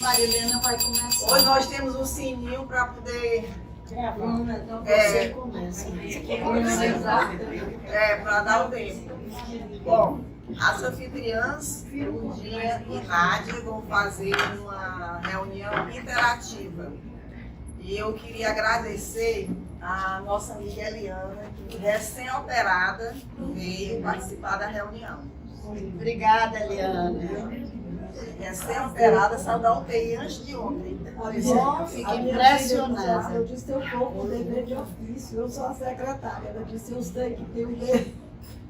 Marilena vai começar. Hoje nós temos um sininho para poder... Então você começa. Para dar o tempo. Bom, as anfitriãs, Lurdinha e Nádia, vão fazer uma reunião interativa. E eu queria agradecer a nossa amiga Eliana, que recém-operada veio participar da reunião. Obrigada, Eliana. Recém-operada, saiu da UTI antes de ontem. Fico impressionada. Eu disse, eu vou com dever de ofício, eu sou a secretária. Ela disse, eu sei que tem o dever,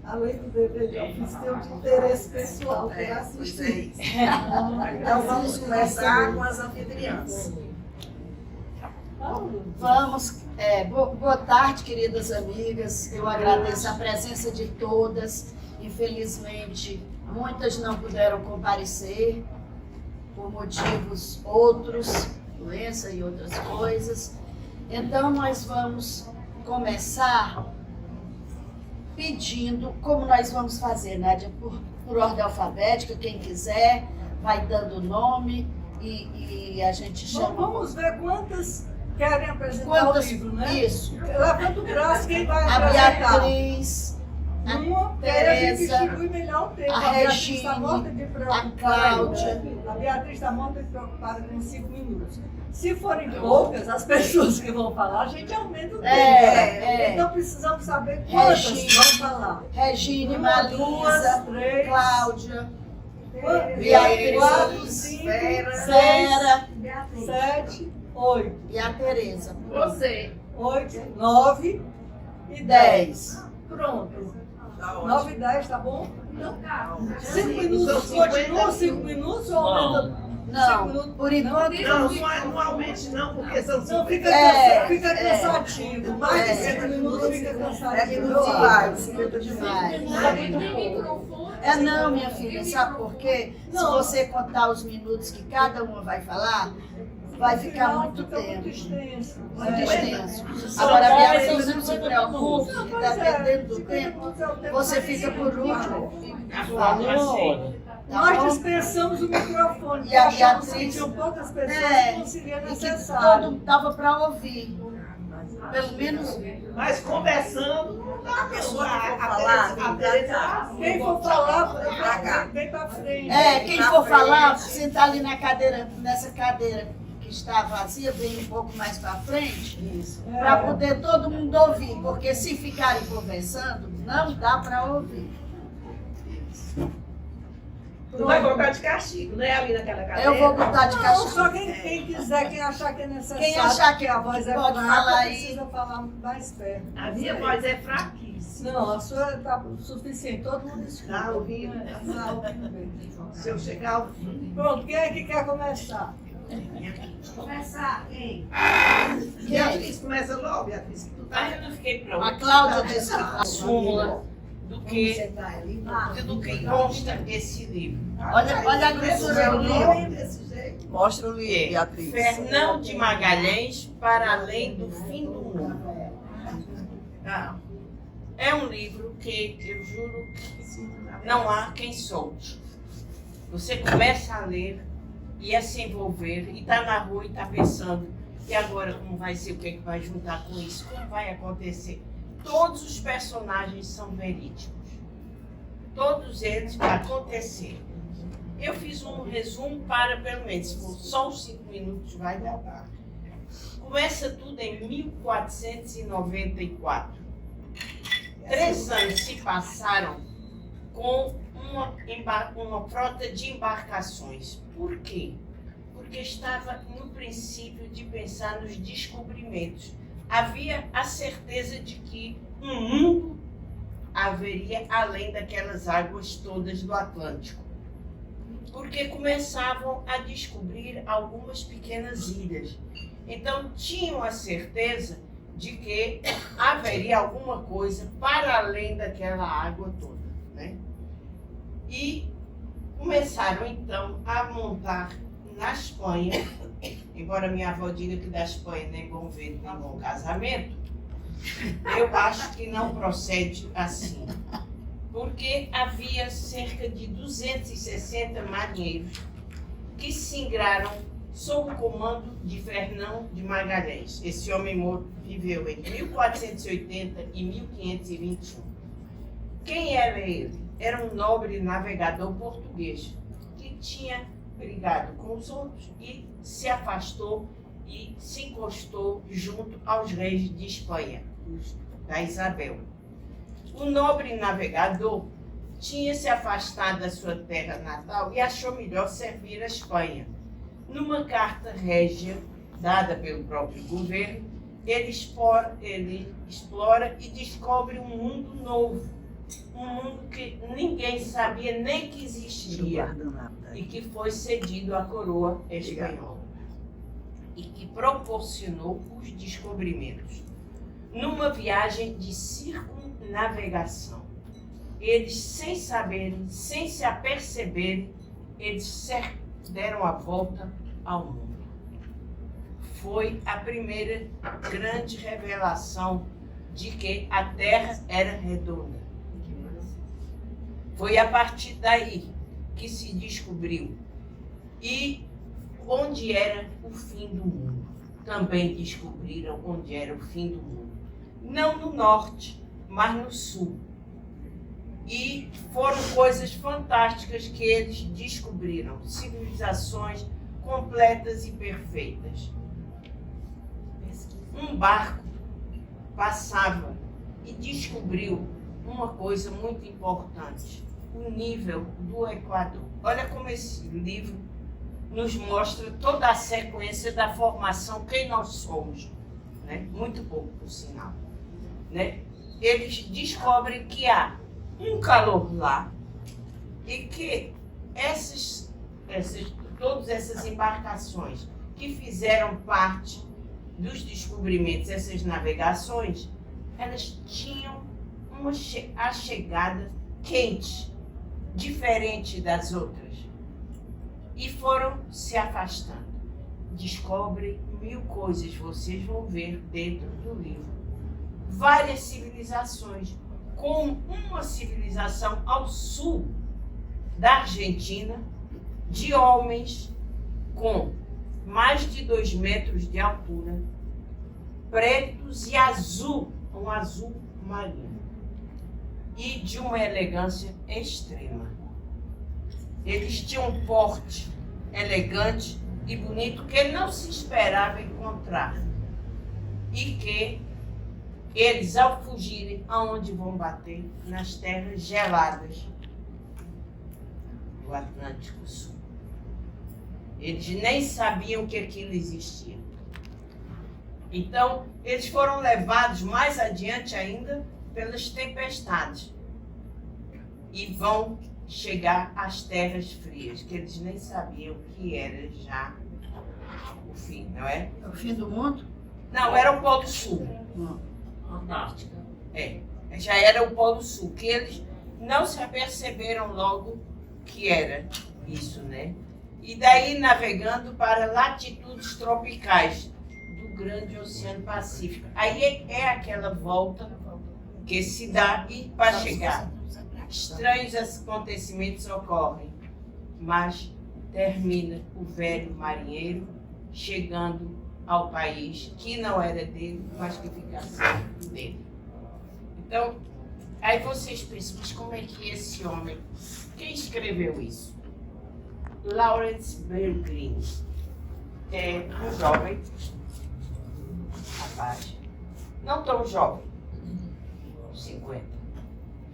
além do dever de ofício, tem o de interesse pessoal para assistir. Então vamos começar com as anfitriãs. Vamos. Boa tarde, queridas amigas. Eu agradeço a presença de todas. Infelizmente, muitas não puderam comparecer por motivos outros, doença e outras coisas. Então, nós vamos começar pedindo, como nós vamos fazer, Nádia, por ordem alfabética, quem quiser, vai dando o nome e a gente chama. Vamos ver quantas querem apresentar o livro, né? Isso. Levanta o braço, quem vai A apresentar? Beatriz, Uma, Tereza, a gente distribui melhor o tempo. a Beatriz Regine, está morta de a preocupada. Cláudia. A Beatriz está morta de preocupada com 5 minutos. Se forem poucas as pessoas que vão falar, a gente aumenta o tempo. Então precisamos saber quantas Regine, vão falar. Regine, Uma, duas, Malisa, três, Cláudia, Beatriz, 4, Beatriz, 5, Vera 7, 8. e a Tereza. Você. 8, 9 e 10. Pronto. 9 e 10, tá bom? 5 minutos, continua 5 minutos ou aumenta? Não, por enquanto Não aumente não, porque são Não, fica cansativo. Mais de 5 minutos fica cansativo. demais, 50 demais. Não, minha filha, sabe por quê? Se você contar os minutos que cada uma vai falar, vai ficar muito tempo. Muito extenso. Muito extenso. Agora, Beatriz, não se preocupe, dependendo do tempo, você fica por último. Tá Nós bom? dispensamos o microfone. E a Achamos que Beatriz? tinham poucas pessoas que não seria E que necessário. todo dava para ouvir. Pelo menos. Mas conversando, A pessoa que for falar, Quem for falar, vem pra frente. Quem for falar, sentar ali na cadeira, nessa cadeira que está vazia, vem um pouco mais para frente, para poder todo mundo ouvir, porque se ficarem conversando, não dá para ouvir. tu vai botar de castigo, né? Ali naquela cadeira. Eu vou botar de Não, castigo. só quem quiser, quem achar que é necessário, Quem achar que a voz é pode fraca, falar aí. precisa falar mais perto. A minha voz é fraquíssima. Não, a sua está suficiente, todo mundo escuta. Tá ouvindo? Tá ouvindo bem. Se eu chegar ao fim. Pronto, quem é que quer começar? Começar, hein? Beatriz, começa logo, Beatriz. Que tu tá... Mas eu não fiquei A pronta. Cláudia disse que A súmula do que consta esse livro. olha a grossura do livro. Mostra o livro, Beatriz. Fernão de Magalhães, Para Além do Fim do Mundo. É um livro que eu juro que não há quem solte. Você começa a ler e a se envolver, e está na rua e está pensando, e agora como vai ser, o que é que vai juntar com isso, como vai acontecer? Todos os personagens são verídicos. Todos eles vão acontecer. Eu fiz um resumo para, pelo menos, se for só uns 5 minutos, vai dar. Começa tudo em 1494. 3 anos se passaram com uma frota de embarcações. Por quê? Porque estava no princípio de pensar nos descobrimentos. Havia a certeza de que um mundo haveria além daquelas águas todas do Atlântico. Porque começavam a descobrir algumas pequenas ilhas. Então tinham a certeza de que haveria alguma coisa para além daquela água toda, né? E começaram então a montar na Espanha, embora minha avó diga que da Espanha nem bom ver, nem bom casamento, eu acho que não procede assim. Porque havia cerca de 260 marinheiros que singraram sob o comando de Fernão de Magalhães. Esse homem viveu entre 1480 e 1521. Quem era ele? Era um nobre navegador português que tinha brigado com os outros e se afastou e se encostou junto aos reis de Espanha, da Isabel. O nobre navegador tinha se afastado da sua terra natal e achou melhor servir a Espanha. Numa carta régia, dada pelo próprio governo, ele explora e descobre um mundo novo, um mundo que ninguém sabia nem que existia e que foi cedido à coroa espanhola e que proporcionou os descobrimentos. Numa viagem de circunnavegação, eles, sem saberem, sem se aperceberem, eles deram a volta ao mundo. Foi a primeira grande revelação de que a Terra era redonda. Foi a partir daí que se descobriu e onde era o fim do mundo. Também descobriram onde era o fim do mundo. Não no norte, mas no sul. E foram coisas fantásticas que eles descobriram. Civilizações completas e perfeitas. Um barco passava e descobriu uma coisa muito importante. O nível do Equador. Olha como esse livro nos mostra toda a sequência da formação, quem nós somos, né? Muito pouco, por sinal. Né? Eles descobrem que há um calor lá e que todas essas embarcações que fizeram parte dos descobrimentos, essas navegações, elas tinham a chegada quente, diferente das outras, e foram se afastando. Descobrem 1000 coisas, vocês vão ver dentro do livro. Várias civilizações, como uma civilização ao sul da Argentina, de homens com mais de 2 metros de altura, pretos e azul, um azul marinho, e de uma elegância extrema. Eles tinham um porte elegante e bonito que ele não se esperava encontrar. E que eles, ao fugirem, aonde vão bater? Nas terras geladas do Atlântico Sul. Eles nem sabiam que aquilo existia. Então, eles foram levados mais adiante ainda pelas tempestades e vão chegar às terras frias, que eles nem sabiam que era já o fim, não é? É o fim do mundo? Não, era o Polo Sul. Antártica. Já era o Polo Sul, que eles não se aperceberam logo que era isso, né? E daí navegando para latitudes tropicais do grande Oceano Pacífico. Aí é aquela volta que se dá e para chegar. Estranhos acontecimentos ocorrem, mas termina o velho marinheiro chegando ao país que não era dele, mas que ficasse dele. Então, aí vocês pensam, mas como é que esse homem, quem escreveu isso? Lawrence Bergreen, é um jovem rapaz, não tão jovem, 50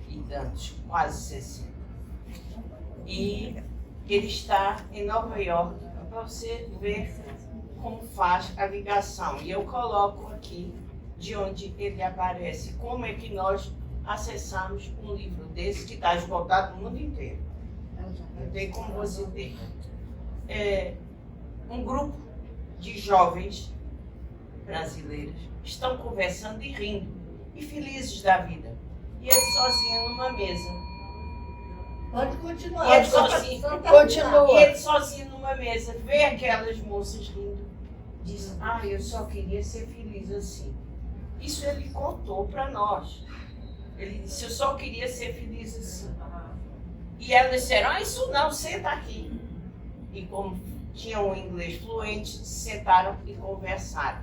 e tantos, quase 60. E ele está em Nova York para você ver como faz a ligação. E eu coloco aqui de onde ele aparece, como é que nós acessamos um livro desse que está esgotado no mundo inteiro. Não tem como você ter. Um grupo de jovens brasileiros estão conversando e rindo, e felizes da vida. E ele sozinho numa mesa. Pode continuar. E ele sozinho, Continua. e ele sozinho numa mesa, vê aquelas moças rindo, diz, eu só queria ser feliz assim. Isso ele contou para nós. Ele disse, eu só queria ser feliz assim. E elas disseram, isso não, senta aqui. E como tinham um inglês fluente, se sentaram e conversaram.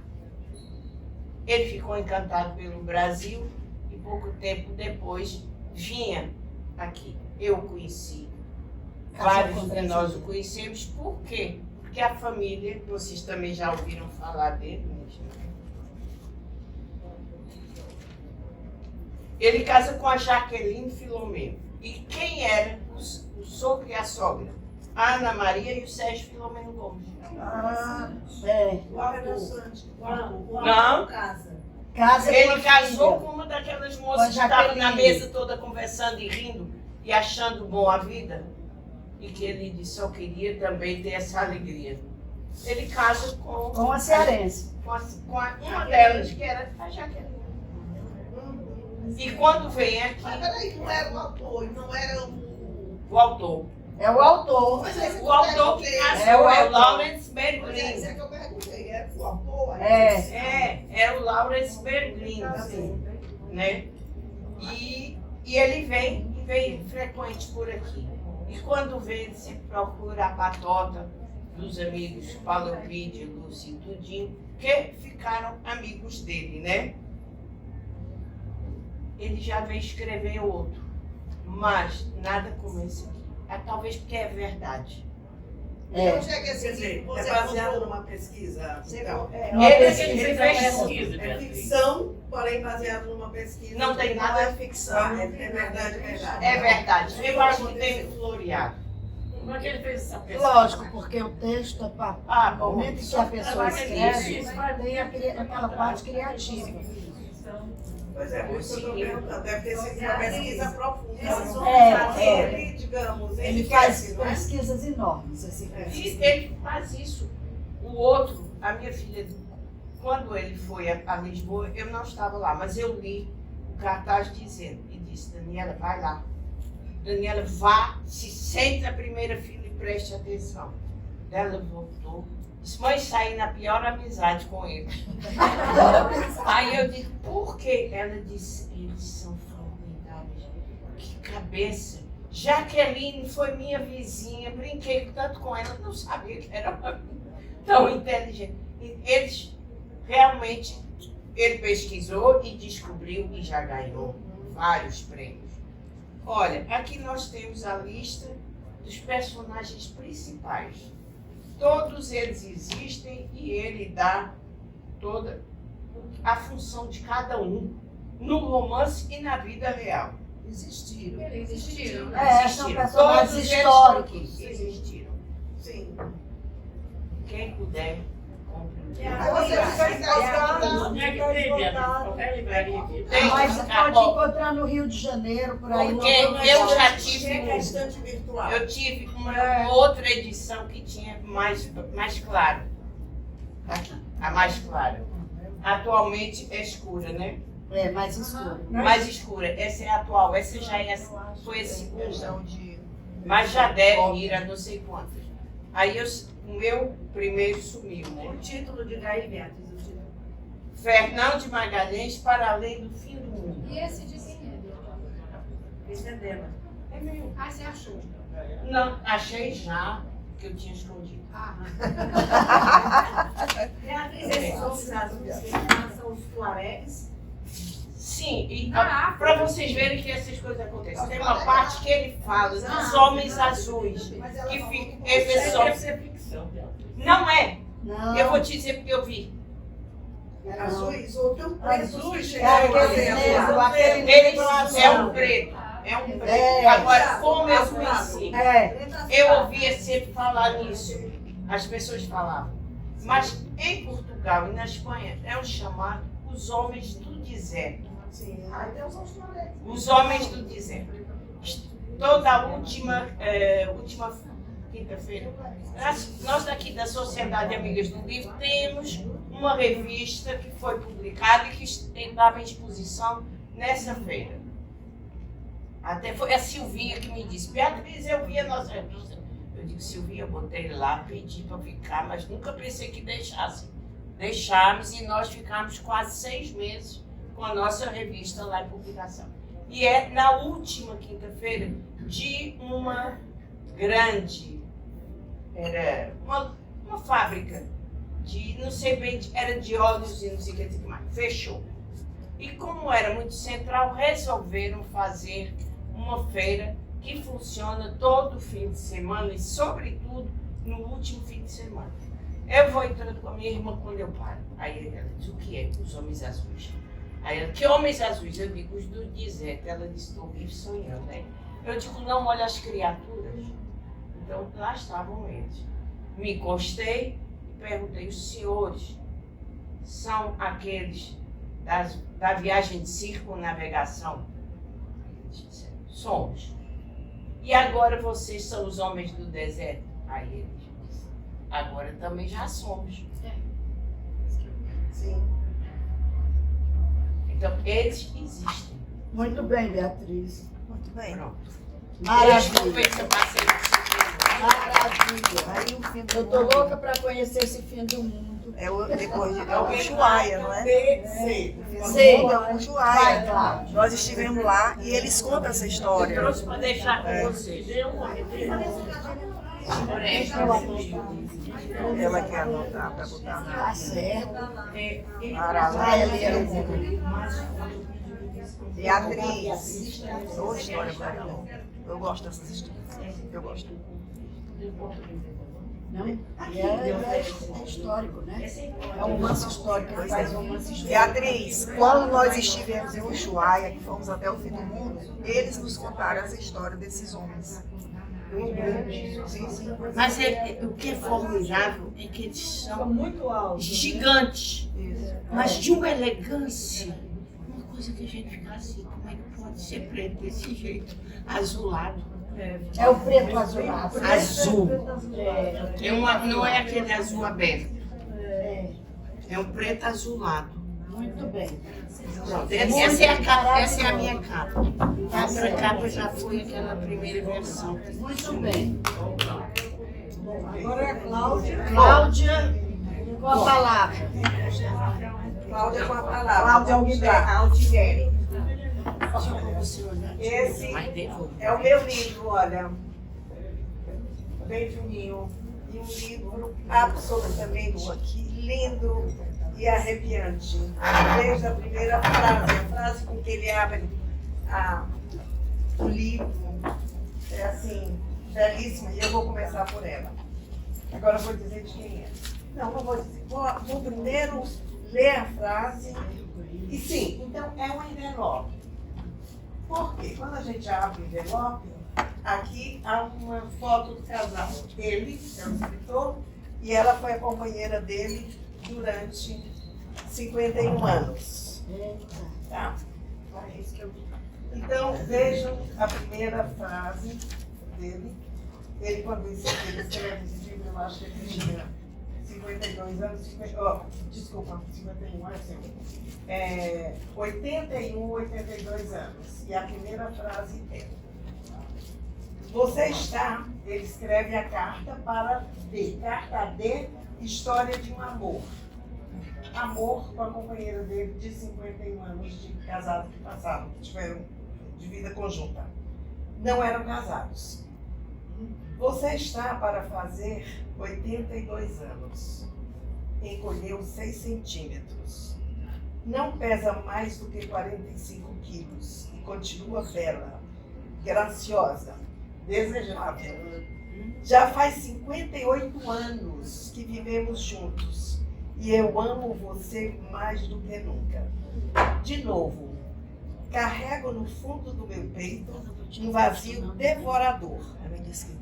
Ele ficou encantado pelo Brasil e pouco tempo depois vinha aqui. Eu o conheci, vários de nós o conhecemos. Por quê? Porque a família, vocês também já ouviram falar dele, ele casa com a Jaqueline Filomeno. E quem era o sogro e a sogra? A Ana Maria e o Sérgio Filomeno Gomes. Não. Casa Ele com a casou filha. com uma daquelas Com moças a que estavam na Jaqueline. mesa toda conversando e rindo e achando bom a vida. E que ele disse, só queria também ter essa alegria. Ele casa Com a cearense. uma delas, que era a Jaqueline. E quando vem aqui, Mas peraí, não era o autor, não era o autor. É o autor. Mas esse O autor que casou É o é o autor. Lawrence Mas Berglin. esse é que eu perguntei, era o autor? Aí É. É o Lawrence Berglin, né? E ele vem frequente por aqui. E quando vem, ele sempre procura a patota dos amigos Paulo Pide, Lúcio e Tudinho, que ficaram amigos dele, né? Ele já veio escrever outro, mas nada como esse aqui. Talvez porque é verdade. Então chega esse Quer dizer, livro, é você baseado comprou. numa pesquisa. Você Então, Uma Ele pesquisa. fez pesquisa, é Beatriz. ficção, porém baseado numa pesquisa. Não tem que nada- é ficção. É verdade, é verdade. É verdade. Eu acho que tem floreado. Como é que ele fez essa pesquisa? Lógico, porque o texto, no Bom. momento em que a pessoa escreve, Isso. tem aquela parte criativa. Pois é, por isso que eu estou perguntando. Deve ter sido uma pesquisa profunda. Esses Ele, digamos, Ele quer, faz não é? pesquisas enormes, esse E ele faz isso. O outro, a minha filha, quando ele foi a Lisboa, eu não estava lá, mas eu li o cartaz dizendo, e disse, Daniela, vai lá. Daniela, vá, se sente na primeira fila e preste atenção. Ela voltou. Disse, mãe, saí na pior amizade com ele. Aí eu disse, por quê? Ela disse, eles são formidáveis. Que cabeça. Jaqueline foi minha vizinha, brinquei tanto com ela, não sabia que era uma tão inteligente. E eles realmente, ele pesquisou e descobriu e já ganhou vários prêmios. Olha, aqui nós temos a lista dos personagens principais. Todos eles existem e ele dá toda a função de cada um no romance e na vida real. Existiram. Existiram. são personagens Todos eles históricos. existiram. Sim. Quem puder, compre. Aí você vai encontrar. Onde é que tem, Beatriz? Qualquer livraria aqui. Tem, Mas tá pode bom. encontrar no Rio de Janeiro, por aí. Porque eu já tive Chega a estante virtual. Eu tive uma outra edição que tinha mais claro. Aqui, a mais clara. Atualmente é escura, né? É, mais escuro. Mais escura. Essa é a atual. Essa já é, foi a segunda. Questão de. Mas já deve ir a não sei quantas. Aí o meu primeiro sumiu, né? O título de Gaí Beatriz, o título. Fernão de Magalhães, para além do fim do mundo. E esse de quem é? Esse é dela. É meu. Ah, você achou? Não, achei já que eu tinha escondido. Ah, Beatriz, esses homens azuis que são os tuaregs. Sim, e Ah, para vocês verem que essas coisas acontecem. Tem uma parte que ele fala dos homens azuis. Mas ela Que não- fica, Isso esses deve homens. ser ficção, Beatriz. Não é. Não. Eu vou te dizer porque eu vi. Azuis, ou tem um preto Azuis, que É chegaram a aquele ser negro, azul. aquele Eles negro azul. é um preto. É um preto. É. Agora, como eu conheci, É, eu ouvia sempre falar nisso. As pessoas falavam. Mas em Portugal e na Espanha é o chamado os homens do deserto. Sim, aí tem os tuaregs. Os homens do deserto. Toda a última quinta-feira, nós daqui da Sociedade Amigas do Livro temos uma revista que foi publicada e que estava em exposição nessa feira. Até foi a Silvinha que me disse, Beatriz, eu vi a nossa revista. Eu digo, Silvinha, eu botei lá, pedi para ficar, mas nunca pensei que deixasse. Deixamos e nós ficamos quase 6 meses com a nossa revista lá em publicação. E é na última quinta-feira de uma grande, era uma fábrica de, não sei bem, era de óleos e não sei o que mais. Fechou. E como era muito central, resolveram fazer uma feira que funciona todo fim de semana e, sobretudo, no último fim de semana. Eu vou entrando com a minha irmã quando eu paro. Aí ela diz, o que é? Os homens azuis. Aí ela, que homens azuis? Eu digo, os do deserto. Ela disse, estou vivo sonhando, né? Eu digo, não, olha as criaturas. Então, lá estavam eles. Me encostei e perguntei, os senhores são aqueles da viagem de circunnavegação? Eles disseram, somos. E agora vocês são os homens do deserto? Aí eles disseram, agora também já somos. Sim. Então, eles existem. Muito bem, Beatriz. Muito bem. Pronto. Maravilha. Pensa, parceiro, Maravilha. Aí o fim do Eu tô mundo louca para conhecer esse fim do mundo. é o Ushuaia, não é? Sei. É o Ushuaia. Nós estivemos lá e eles contam essa história. trouxe para deixar com vocês. Ela quer anotar para botar na Tá certo. Maravilha. Beatriz. Boa história, Maria. Eu gosto dessas histórias. Eu gosto. Não? E é histórico, né? É um romance histórico. Ele faz romance histórico. Beatriz, quando nós estivemos em Ushuaia, que fomos até o fim do mundo, eles nos contaram essa história desses homens. Sim, sim. Mas o que é formidável é que eles Fica são muito alto. gigantes, Isso. mas de uma elegância. Uma coisa que a gente fica assim, como é que pode ser preto desse jeito? Azulado. É o preto azulado. Azul. É, Não é aquele azul aberto. é. É um preto azulado. Muito bem. Pronto, essa é a minha capa. A outra capa já foi aquela primeira versão. Muito bem. Agora é a Cláudia. Cláudia, com a palavra. Cláudia com a palavra. Aldieri. Esse é o meu livro, olha. Bem fininho. E um livro absolutamente lindo e arrepiante. Desde a primeira frase, a frase com que ele abre o livro, é assim, belíssima. E eu vou começar por ela. Agora eu vou dizer de quem é. Não vou dizer. Vou primeiro ler a frase. E sim, então é um envelope. Porque quando a gente abre o envelope, aqui há uma foto do casal. Ele é o escritor e ela foi a companheira dele durante 51 anos. Tá? Então, vejam a primeira frase dele. Ele, quando ele escreve esse livro, eu acho que ele tinha 52 anos, 51 anos, 81, 82 anos. E a primeira frase é: você está, ele escreve a carta para D. Carta D, história de um amor. Amor com a companheira dele de 51 anos de casado que passaram, que tiveram de vida conjunta. Não eram casados. Você está para fazer 82 anos. Encolheu 6 centímetros. Não pesa mais do que 45 quilos e continua bela, graciosa, desejável. Já faz 58 anos que vivemos juntos e eu amo você mais do que nunca. De novo, carrego no fundo do meu peito um vazio devorador,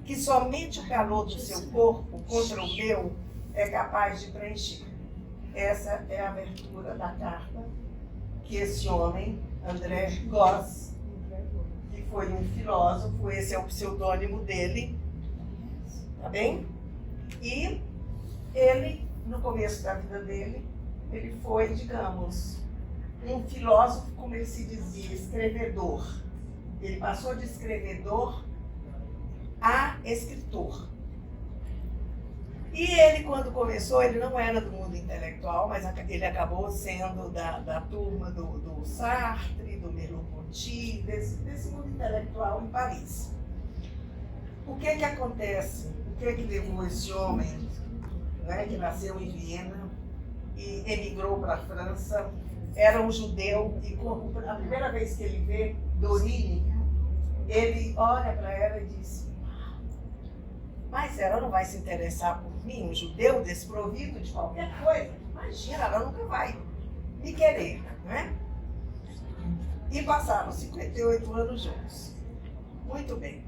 que somente o calor do seu corpo contra o meu é capaz de preencher. Essa é a abertura da carta que esse homem, André Goss, que foi um filósofo, esse é o pseudônimo dele, tá bem? E ele, no começo da vida dele, ele foi, digamos, um filósofo, como ele se dizia, escrevedor. Ele passou de escrevedor a escritor. E ele, quando começou, ele não era do mundo intelectual, mas ele acabou sendo da turma do Sartre, do Merleau-Ponty, desse mundo intelectual em Paris. O que acontece? O que levou esse homem, né, que nasceu em Viena e emigrou para a França. Era um judeu e a primeira vez que ele vê Dorine, ele olha para ela e diz: mas ela não vai se interessar por mim, um judeu desprovido de qualquer coisa. Imagina, ela nunca vai me querer, não é? E passaram 58 anos juntos. Muito bem.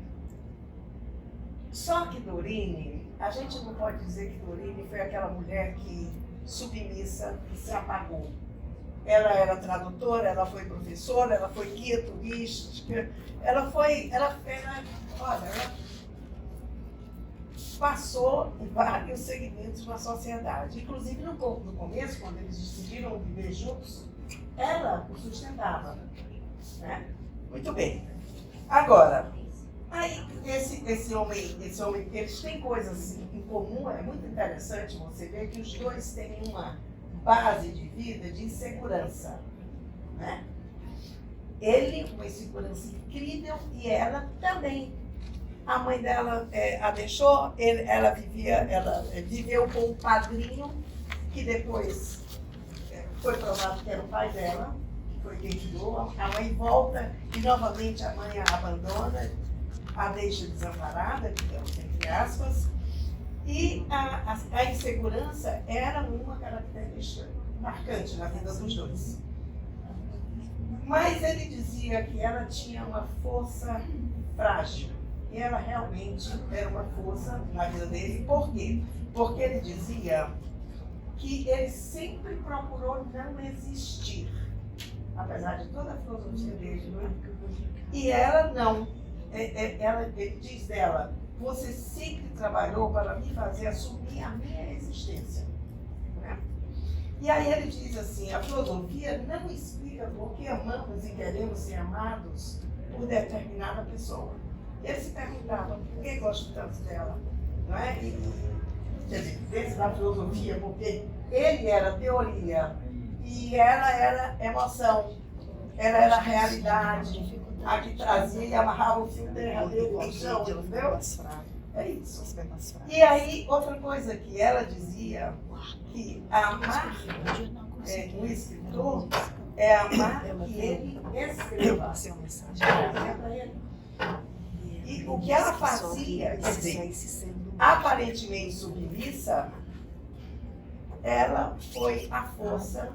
Só que Dorine, a gente não pode dizer que Dorine foi aquela mulher que submissa e se apagou. Ela era tradutora, ela foi professora, ela foi guia turística, ela passou em vários segmentos na sociedade. Inclusive no começo, quando eles decidiram viver juntos, ela o sustentava. Né? Muito bem. Agora, aí esse homem, eles têm coisas em comum, é muito interessante você ver que os dois têm uma base de vida de insegurança. Né? Ele, uma insegurança incrível, e ela também. A mãe dela a deixou, ela viveu com um padrinho, que depois foi provado que era o pai dela, que foi quem criou. A mãe volta e novamente a mãe a abandona, a deixa desamparada, entre aspas. E a insegurança era uma característica marcante na vida dos dois. Mas ele dizia que ela tinha uma força frágil. E ela realmente era uma força na vida dele. Por quê? Porque ele dizia que ele sempre procurou não existir, apesar de toda a filosofia dele. E ela não. Ele diz dela: você sempre trabalhou para me fazer assumir a minha existência. Né? E aí ele diz assim: a filosofia não explica por que amamos e queremos ser amados por determinada pessoa. Ele se perguntava: por que gosto tanto dela? Não é? Quer dizer, dentro da filosofia, porque ele era teoria e ela era emoção, ela era realidade, a que trazia e amarrava o fio derradeiro no chão, entendeu? É isso. E aí, outra coisa que ela dizia, que amar um escritor é amar que ele escreva. E o que ela fazia, quer dizer, aparentemente submissa, ela foi a força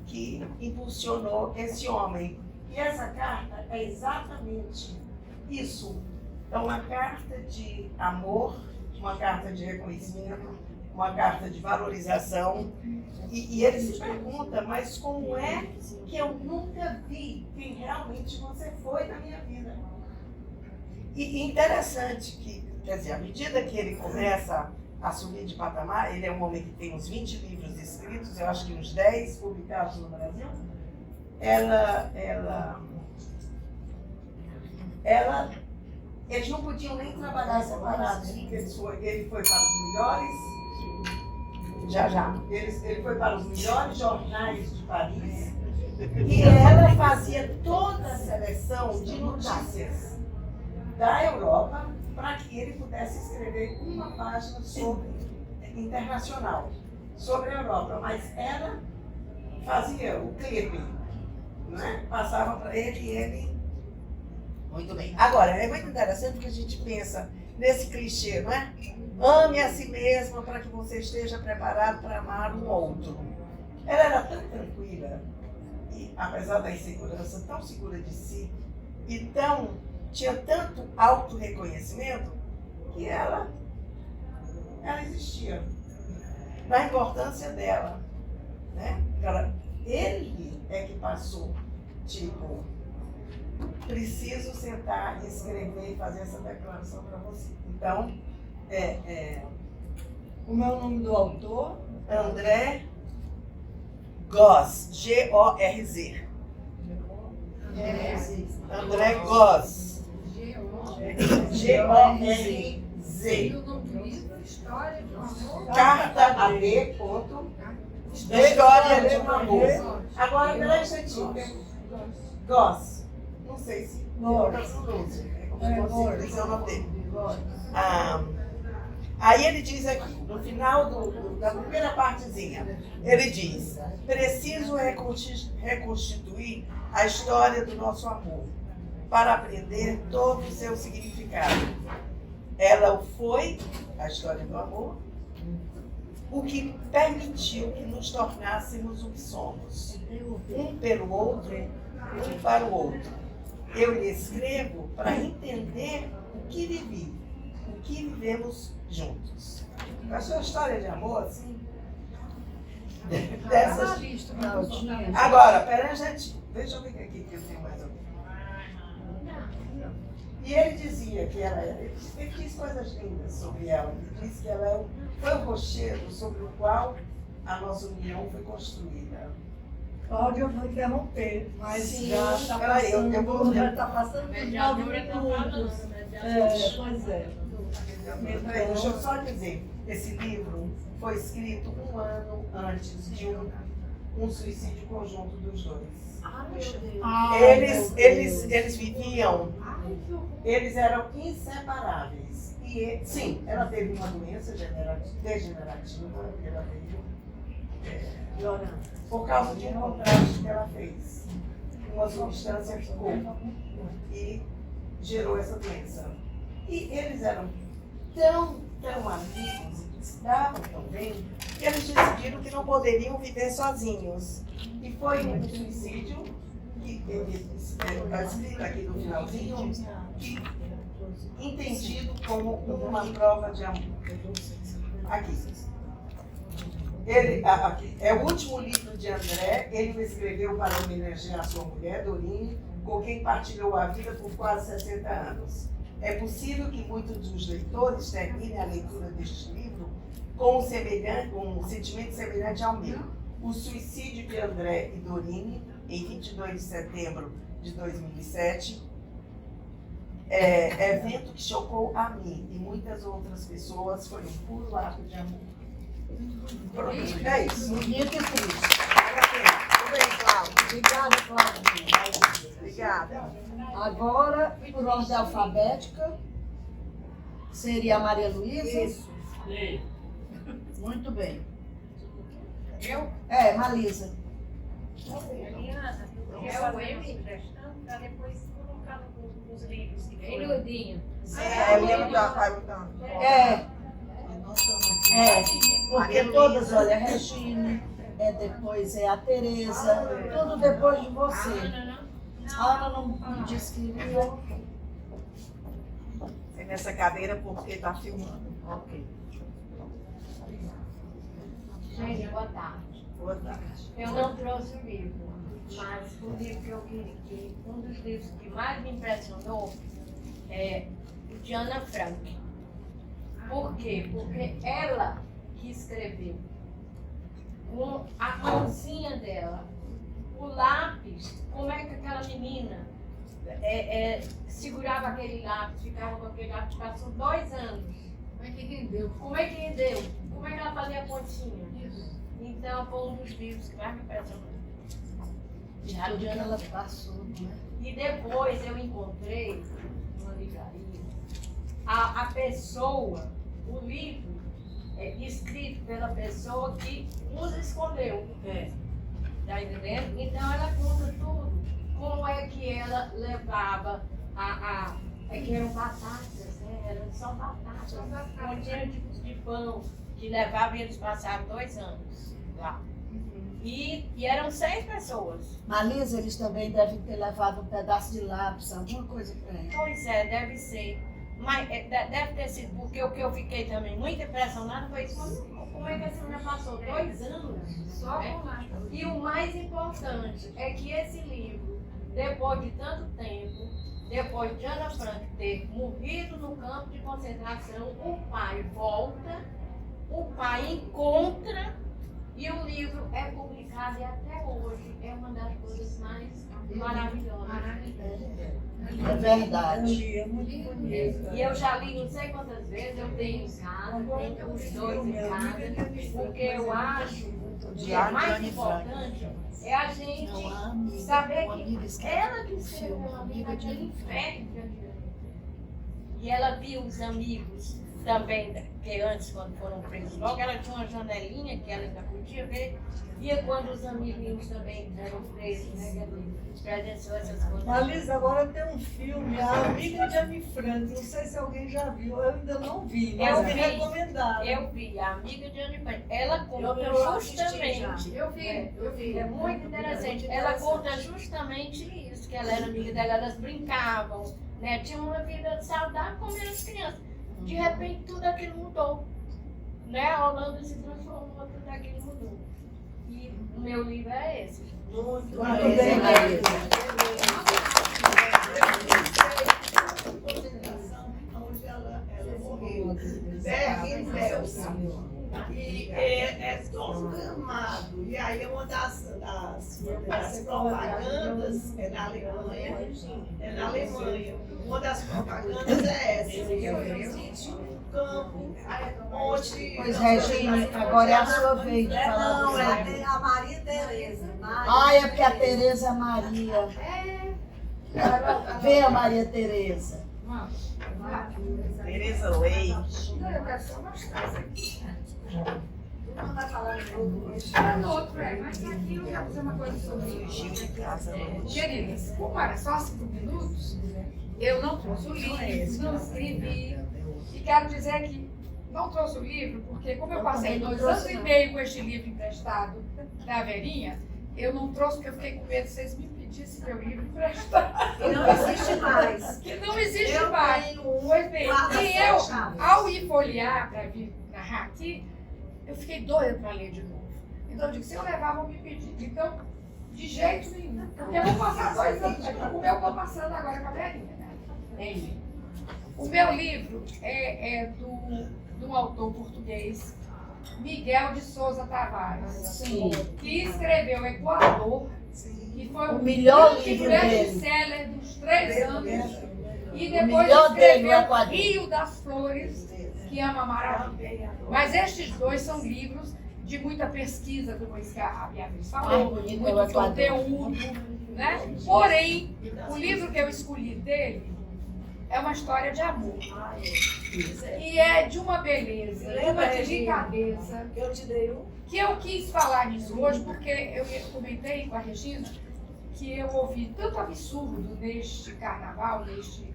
que impulsionou esse homem. E essa carta é exatamente isso. É uma carta de amor, uma carta de reconhecimento, uma carta de valorização. E ele se pergunta: mas como é que eu nunca vi quem realmente você foi na minha vida? E interessante que, quer dizer, à medida que ele começa a subir de patamar, ele é um homem que tem uns 20 livros escritos, eu acho que uns 10 publicados no Brasil. Eles não podiam nem trabalhar separados, porque ele foi para os melhores, ele foi para os melhores jornais de Paris, e ela fazia toda a seleção de notícias da Europa para que ele pudesse escrever uma página internacional sobre a Europa, mas ela fazia o clipe, né? Passava para ele e ele... Muito bem. Agora, é muito interessante que a gente pensa nesse clichê, não é? Ame a si mesma para que você esteja preparado para amar um outro. Ela era tão tranquila, e apesar da insegurança, tão segura de si, e tinha tanto autorreconhecimento, que ela existia. Na importância dela. Né? Ele é que passou, tipo, preciso sentar, escrever e fazer essa declaração para você. Então, Como é o nome do autor? André Gorz, G-O-R-Z. André Gorz. G-O-R-Z. E o nome do livro? História de um amor? Carta a B. História de um amor. Agora, peraí um instantinho. Gorz. Não sei se tem outra pronúncia. É como se fosse dizer o nome dele. Aí ele diz aqui, no final da primeira partezinha, ele diz: preciso reconstituir a história do nosso amor para aprender todo o seu significado. Ela foi, a história do amor, o que permitiu que nos tornássemos o que somos, um pelo outro, um para o outro. Eu lhe escrevo para entender o que vivi, o que vivemos juntos. Achou a história de amor assim? Dessas... Agora, peraí, gente, deixa eu ver aqui que eu tenho mais alguém. E ele dizia que ela era, ele diz coisas lindas sobre ela. Ele disse que ela foi o rochedo sobre o qual a nossa união foi construída. Cláudia, eu vou interromper, mas Sim, já está peraí, passando, eu vou- já está passando dos 9 Mediadora tá minutos. falando, Pois é. Peraí, deixa eu só dizer, esse livro foi escrito 1 ano antes de um suicídio conjunto dos dois. Eles viviam, eles eram inseparáveis. E, sim, ela teve uma doença degenerativa, ela veio por causa de um contraste que ela fez. Uma substância ficou e gerou essa doença. E eles eram tão amigos e se davam tão bem, que eles decidiram que não poderiam viver sozinhos. E foi um suicídio, que está escrito aqui no finalzinho, que, entendido como uma prova de amor. Aqui. Aqui. É o último livro de André, ele o escreveu para homenagear a sua mulher, Dorine, com quem partilhou a vida por quase 60 anos. É possível que muitos dos leitores terminem a leitura deste livro com um sentimento semelhante ao meu. O suicídio de André e Dorine, em 22 de setembro de 2007, evento que chocou a mim e muitas outras pessoas, foi um puro ato de amor. Pronto, é isso. Bonito e triste. Obrigada, Cláudia. Obrigada. Agora, por ordem alfabética, seria a Maria Luísa? Isso. Sim. Muito bem. Eu? É, Malisa. Eliana, é o M prestando para depois colocar nos livros. Eludinha. É, o livro da vai mudando. Porque todas, olha, Regine, depois é a Tereza, tudo depois de você. A Ana não disse que iria. É nessa cadeira porque está filmando. Ok. Gente, boa tarde. Boa tarde. Eu não trouxe o livro, mas o livro que eu queria, um dos livros que mais me impressionou é o de Ana Frank. Por quê? Porque ela que escreveu com a mãozinha dela, o lápis, como é que aquela menina segurava aquele lápis, ficava com aquele lápis, passou 2 anos. Como é que rendeu? Como é que rendeu? Como é que ela fazia a pontinha? Então, foi um dos livros que mais me impressionou. De tudo que ela passou, né? E depois eu encontrei, numa livraria, a pessoa, o livro escrito pela pessoa que nos escolheu. Tá entendendo? Então, ela conta tudo. Como é que ela levava que eram batatas, né? Eram só batatas, continha de pão, que levava e eles passaram 2 anos lá. E eram 6 pessoas. Malisa, eles também devem ter levado um pedaço de lápis, alguma coisa para ela. Pois é, deve ser. Mas deve ter sido, porque o que eu fiquei também muito impressionada foi isso. Como é que essa menina passou 2 anos? Só com lá. E o mais importante é que esse livro, depois de tanto tempo, depois de Ana Frank ter morrido no campo de concentração, o pai volta, o pai encontra e o livro é publicado e até hoje é uma das coisas mais maravilhosas. É verdade. É muito bonito. E eu já li não sei quantas vezes, eu tenho em casa, tenho os 2 em casa, porque eu acho que o mais importante é a gente saber que ela que escreveu a vida daquele inferno. E ela viu os amigos também, que antes, quando foram presos logo, ela tinha uma janelinha que ela ainda podia ver. E quando os amiguinhos também eram presos, né? Que presenciou essas coisas. Marisa, agora tem um filme, A Amiga de Anne Frank. Não sei se alguém já viu, eu ainda não vi, mas Eu é vi. recomendado. Eu vi, a amiga de Anne Frank. Ela conta Eu assisti justamente. já. Eu vi. É muito interessante. Ela conta justamente isso, que ela era amiga dela, elas brincavam, né? Tinham uma vida saudável como eram as crianças. De repente tudo aquilo mudou. Né? A Holanda se transformou, tudo aquilo mudou. E o meu livro é esse. Muito Muito bem, bem, Marisa. Onde ela morreu. Berry Belsa. E é confirmado. E aí uma das propagandas é na Alemanha. Uma das propagandas é essa. Que eu visite um campo onde... Pois, Regina, agora é a sua vez de falar. Não, do é seu. a Maria Tereza. Ah, é porque a Tereza é Maria. Vem a Maria Tereza. Tereza Leite. Eu quero só mostrar isso aqui. Não vai falar de novo. No outro, mas aqui eu quero dizer uma coisa sobre isso. Queridas, como era só 5 minutos, eu não trouxe o livro, não escrevi. E quero dizer que não trouxe o livro porque, como eu passei 2 anos e meio com este livro emprestado da Verinha, eu não trouxe porque eu fiquei com medo de vocês me pedissem meu livro emprestado. Que não existe mais. Que não existe Eu mais. tenho Pois bem, guarda e eu, fechada. ao ir folhear para vir narrar aqui, eu fiquei doida para ler de novo. Então eu digo, se eu levar, vão me pedir. Então, de jeito nenhum. Porque eu vou passar 2 anos, como eu estou passando agora com a Verinha, né? Enfim. O meu livro é de um autor português, Miguel de Souza Tavares, Sim. que escreveu Equador, que foi O melhor grande livro dele. best-seller dos 3 anos. E O depois melhor dele, o escreveu Equador. Rio das Flores, que é uma maravilha. Mas estes 2 são livros de muita pesquisa, como isso que a Beatriz falou, bonito de é o muito Equador. conteúdo, né? Porém, o livro que eu escolhi dele é uma história de amor. E é de uma beleza, de uma delicadeza. Eu te dei um. Que eu quis falar nisso hoje, porque eu comentei com a Regina que eu ouvi tanto absurdo neste carnaval, neste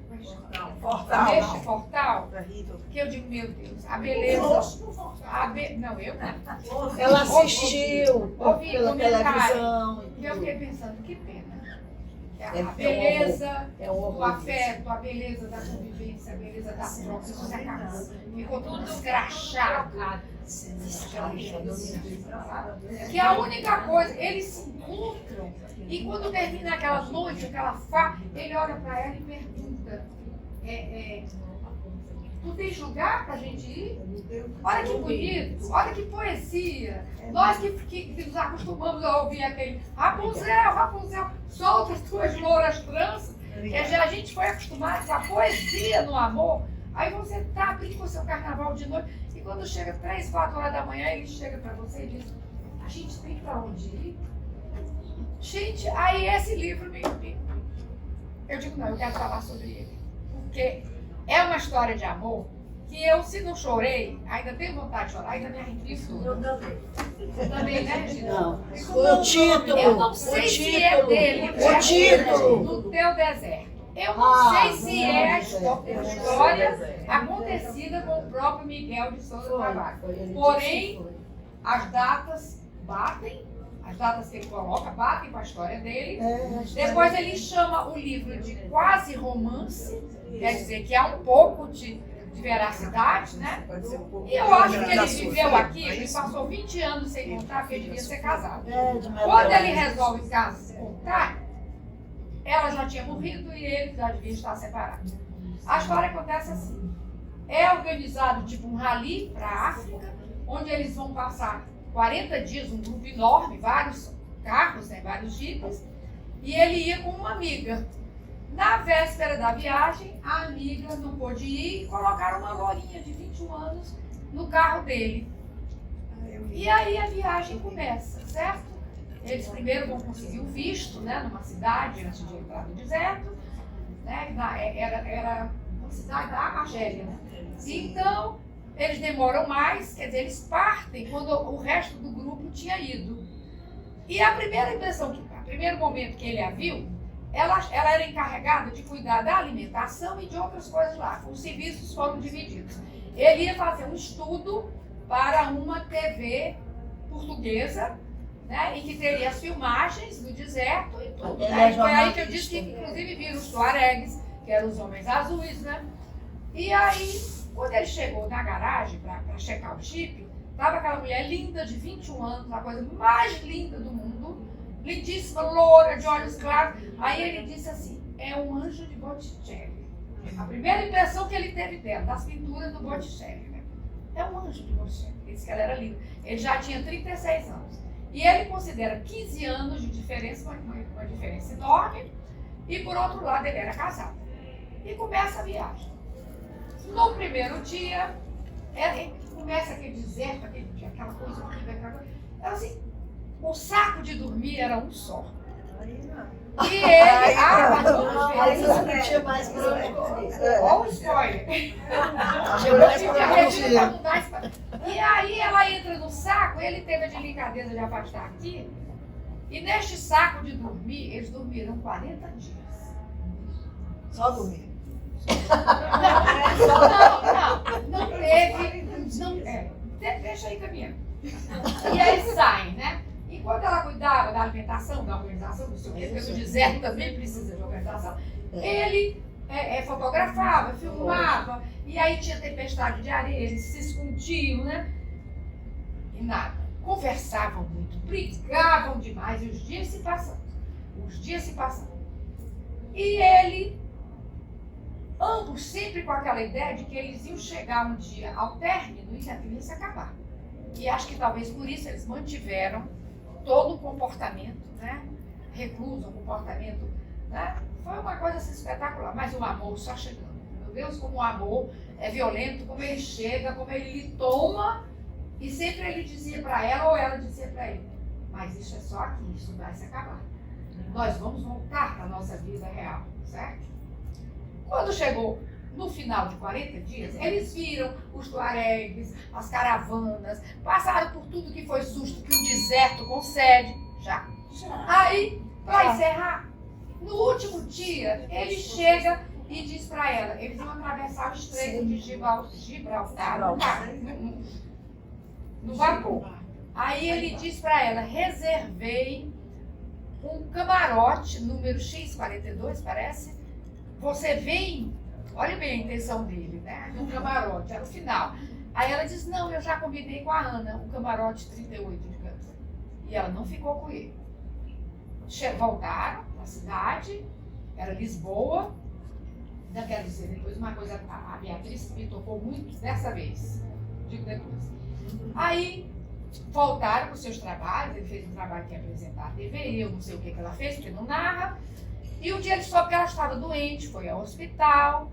portal, que eu digo, meu Deus, a beleza. Não, eu não. Ela assistiu Ouvi pela comentário. televisão. E eu fiquei pensando, que pena. É A beleza, É um o horror. afeto, a beleza da convivência, a beleza da troca, isso se acabou. Ficou tudo escrachado. Que a única coisa, eles se encontram e quando termina aquela noite, aquela farra, ele olha para ela e pergunta: tu tens lugar pra gente ir? Olha que bonito, olha que poesia. Nós que nos acostumamos a ouvir aquele Rapunzel, Rapunzel, solta as tuas louras tranças. Que a gente foi acostumado com a poesia no amor. Aí você tá abrindo o seu carnaval de noite e quando chega 3, 4 horas da manhã, ele chega pra você e diz: a gente tem pra onde ir? Gente, aí esse livro eu digo, não, eu quero falar sobre ele. Porque é uma história de amor que eu, se não chorei, ainda tenho vontade de chorar, ainda me arrepio tudo. Eu também. Você também, né, Regina? Não. E O como título. eu não sei se é dele, O título. do teu deserto. Eu não sei se é a história acontecida com o próprio Miguel de Souza Tavares. Porém, as datas batem, as datas que ele coloca batem com a história dele. Depois ele chama o livro de quase romance, quer dizer que há um pouco de veracidade, né? E eu acho que ele viveu aqui, ele passou 20 anos sem contar, porque ele devia ser casado. Quando ele resolve contar, ela já tinha morrido e ele já devia estar separado. A história acontece assim. É organizado tipo um rally para a África, onde eles vão passar 40 dias, um grupo enorme, vários carros, né, vários jipes, e ele ia com uma amiga. Na véspera da viagem, a amiga não pôde ir e colocaram uma lourinha de 21 anos no carro dele. E aí a viagem começa, certo? Eles primeiro vão conseguir o visto, né, numa cidade, antes de entrar no deserto. Né, era uma cidade da Argélia, né? Então, eles demoram mais, quer dizer, eles partem quando o resto do grupo tinha ido. E a primeira impressão, o primeiro momento que ele a viu, ela era encarregada de cuidar da alimentação e de outras coisas lá. Os serviços foram divididos. Ele ia fazer um estudo para uma TV portuguesa, né, em que teria as filmagens do deserto e tudo. Né? Foi aí que eu disse que, inclusive, viram os tuaregues, que eram os homens azuis, né? E aí, quando ele chegou na garagem para checar o chip, estava aquela mulher linda de 21 anos, a coisa mais linda do mundo, lindíssima, loura, de olhos claros. Aí ele disse assim, é um anjo de Botticelli. A primeira impressão que ele teve dela, das pinturas do Botticelli, né? É um anjo de Botticelli. Ele disse que ela era linda. Ele já tinha 36 anos. E ele considera 15 anos de diferença, uma diferença enorme. E por outro lado, ele era casado. E começa a viagem. No primeiro dia, começa aquele deserto, aquela coisa horrível, era assim, o saco de dormir era um só. E ele, Aí não tinha mais pra onde correr. olha o spoiler. Tinha mais pra onde correr. E aí ela entra no saco, ele teve a delicadeza de afastar aqui, e neste saco de dormir, eles dormiram 40 dias. Só dormir. Não teve, deixa aí caminhando. E aí saem, né? Enquanto ela cuidava da alimentação, da organização, do seu porque o deserto também precisa de organização, ele fotografava, filmava, e aí tinha tempestade de areia, eles se escondiam, né? E nada. Conversavam muito, brigavam demais, e os dias se passando. E ele, ambos sempre com aquela ideia de que eles iam chegar um dia ao término e que aquilo ia se acabar. E acho que talvez por isso eles mantiveram todo o comportamento, né? Recluso, o comportamento, né? Foi uma coisa assim, espetacular, mas o amor só chegando. Meu Deus, como o amor é violento, como ele chega, como ele lhe toma, e sempre ele dizia para ela ou ela dizia para ele, mas isso é só aqui, isso vai se acabar. Nós vamos voltar para a nossa vida real, certo? Quando chegou no final de 40 dias, eles viram os tuaregues, as caravanas, passaram por tudo que foi susto que um deserto concede. Já. Aí, para encerrar, no último dia, ele chega e diz para ela, eles iam atravessar o estreito de Gibraltar no vapor. Aí ele diz para ela, reservei um camarote, número X42, parece. Você vem, olha bem a intenção dele, né? Um camarote, era o final. Aí ela diz, não, eu já combinei com a Ana, o camarote 38 de canto. E ela não ficou com ele. Voltaram na cidade, era Lisboa. Não quero dizer depois uma coisa, a Beatriz me tocou muito dessa vez. Digo depois. Aí voltaram para os seus trabalhos, ele fez um trabalho que ia apresentar a TV, eu não sei o que ela fez, porque não narra. E um dia ele soube que ela estava doente, foi ao hospital,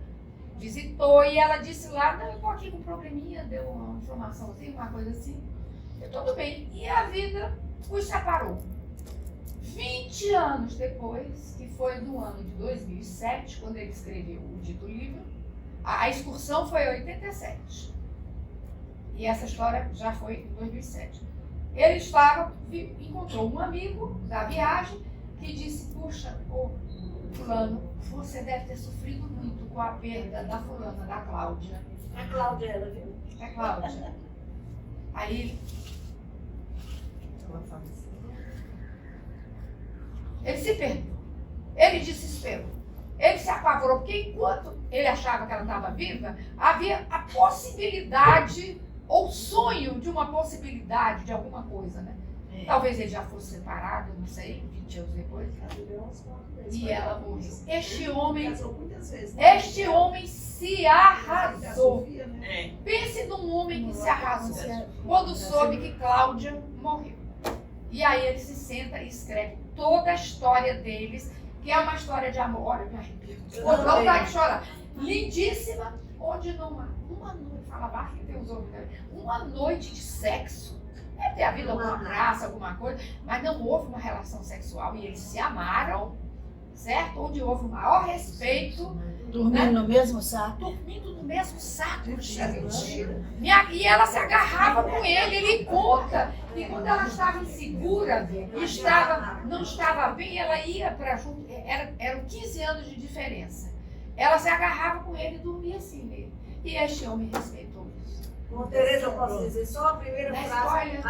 visitou, e ela disse lá, não, eu estou aqui com um probleminha, deu uma informaçãozinha, uma coisa assim. Eu, tudo bem. E a vida os separou. 20 anos depois, que foi no ano de 2007, quando ele escreveu o dito livro, a excursão foi em 87. E essa história já foi em 2007. Ele encontrou um amigo da viagem que disse, puxa, fulano, você deve ter sofrido muito com a perda da fulana, da Cláudia. A Cláudia, ela viu? É Cláudia. Aí ele se perdeu, ele desesperou, ele se apavorou, porque enquanto ele achava que ela estava viva, havia a possibilidade, ou sonho de uma possibilidade de alguma coisa, né? Talvez ele já fosse separado, não sei, 20 anos depois. E ela morreu. Este homem se arrasou. Pense num homem que se arrasou quando soube que Cláudia morreu. E aí ele se senta e escreve toda a história deles, que é uma história de amor. Olha, me arrepio. Não dá de chorar. Lindíssima, onde uma noite, fala baixo que tem os outros, uma noite de sexo. Deve ter havido alguma graça, alguma coisa, mas não houve uma relação sexual e eles se amaram certo? Onde houve o maior respeito, Dormindo no mesmo saco? dormindo no mesmo saco, Isso é gente. mentira. E ela se agarrava com ele, ele conta que quando ela estava insegura, não estava bem, ela ia para junto, eram 15 anos de diferença. Ela se agarrava com ele e dormia assim nele. E este homem respeitou isso. Com Tereza, eu posso dizer só a primeira Na frase, história,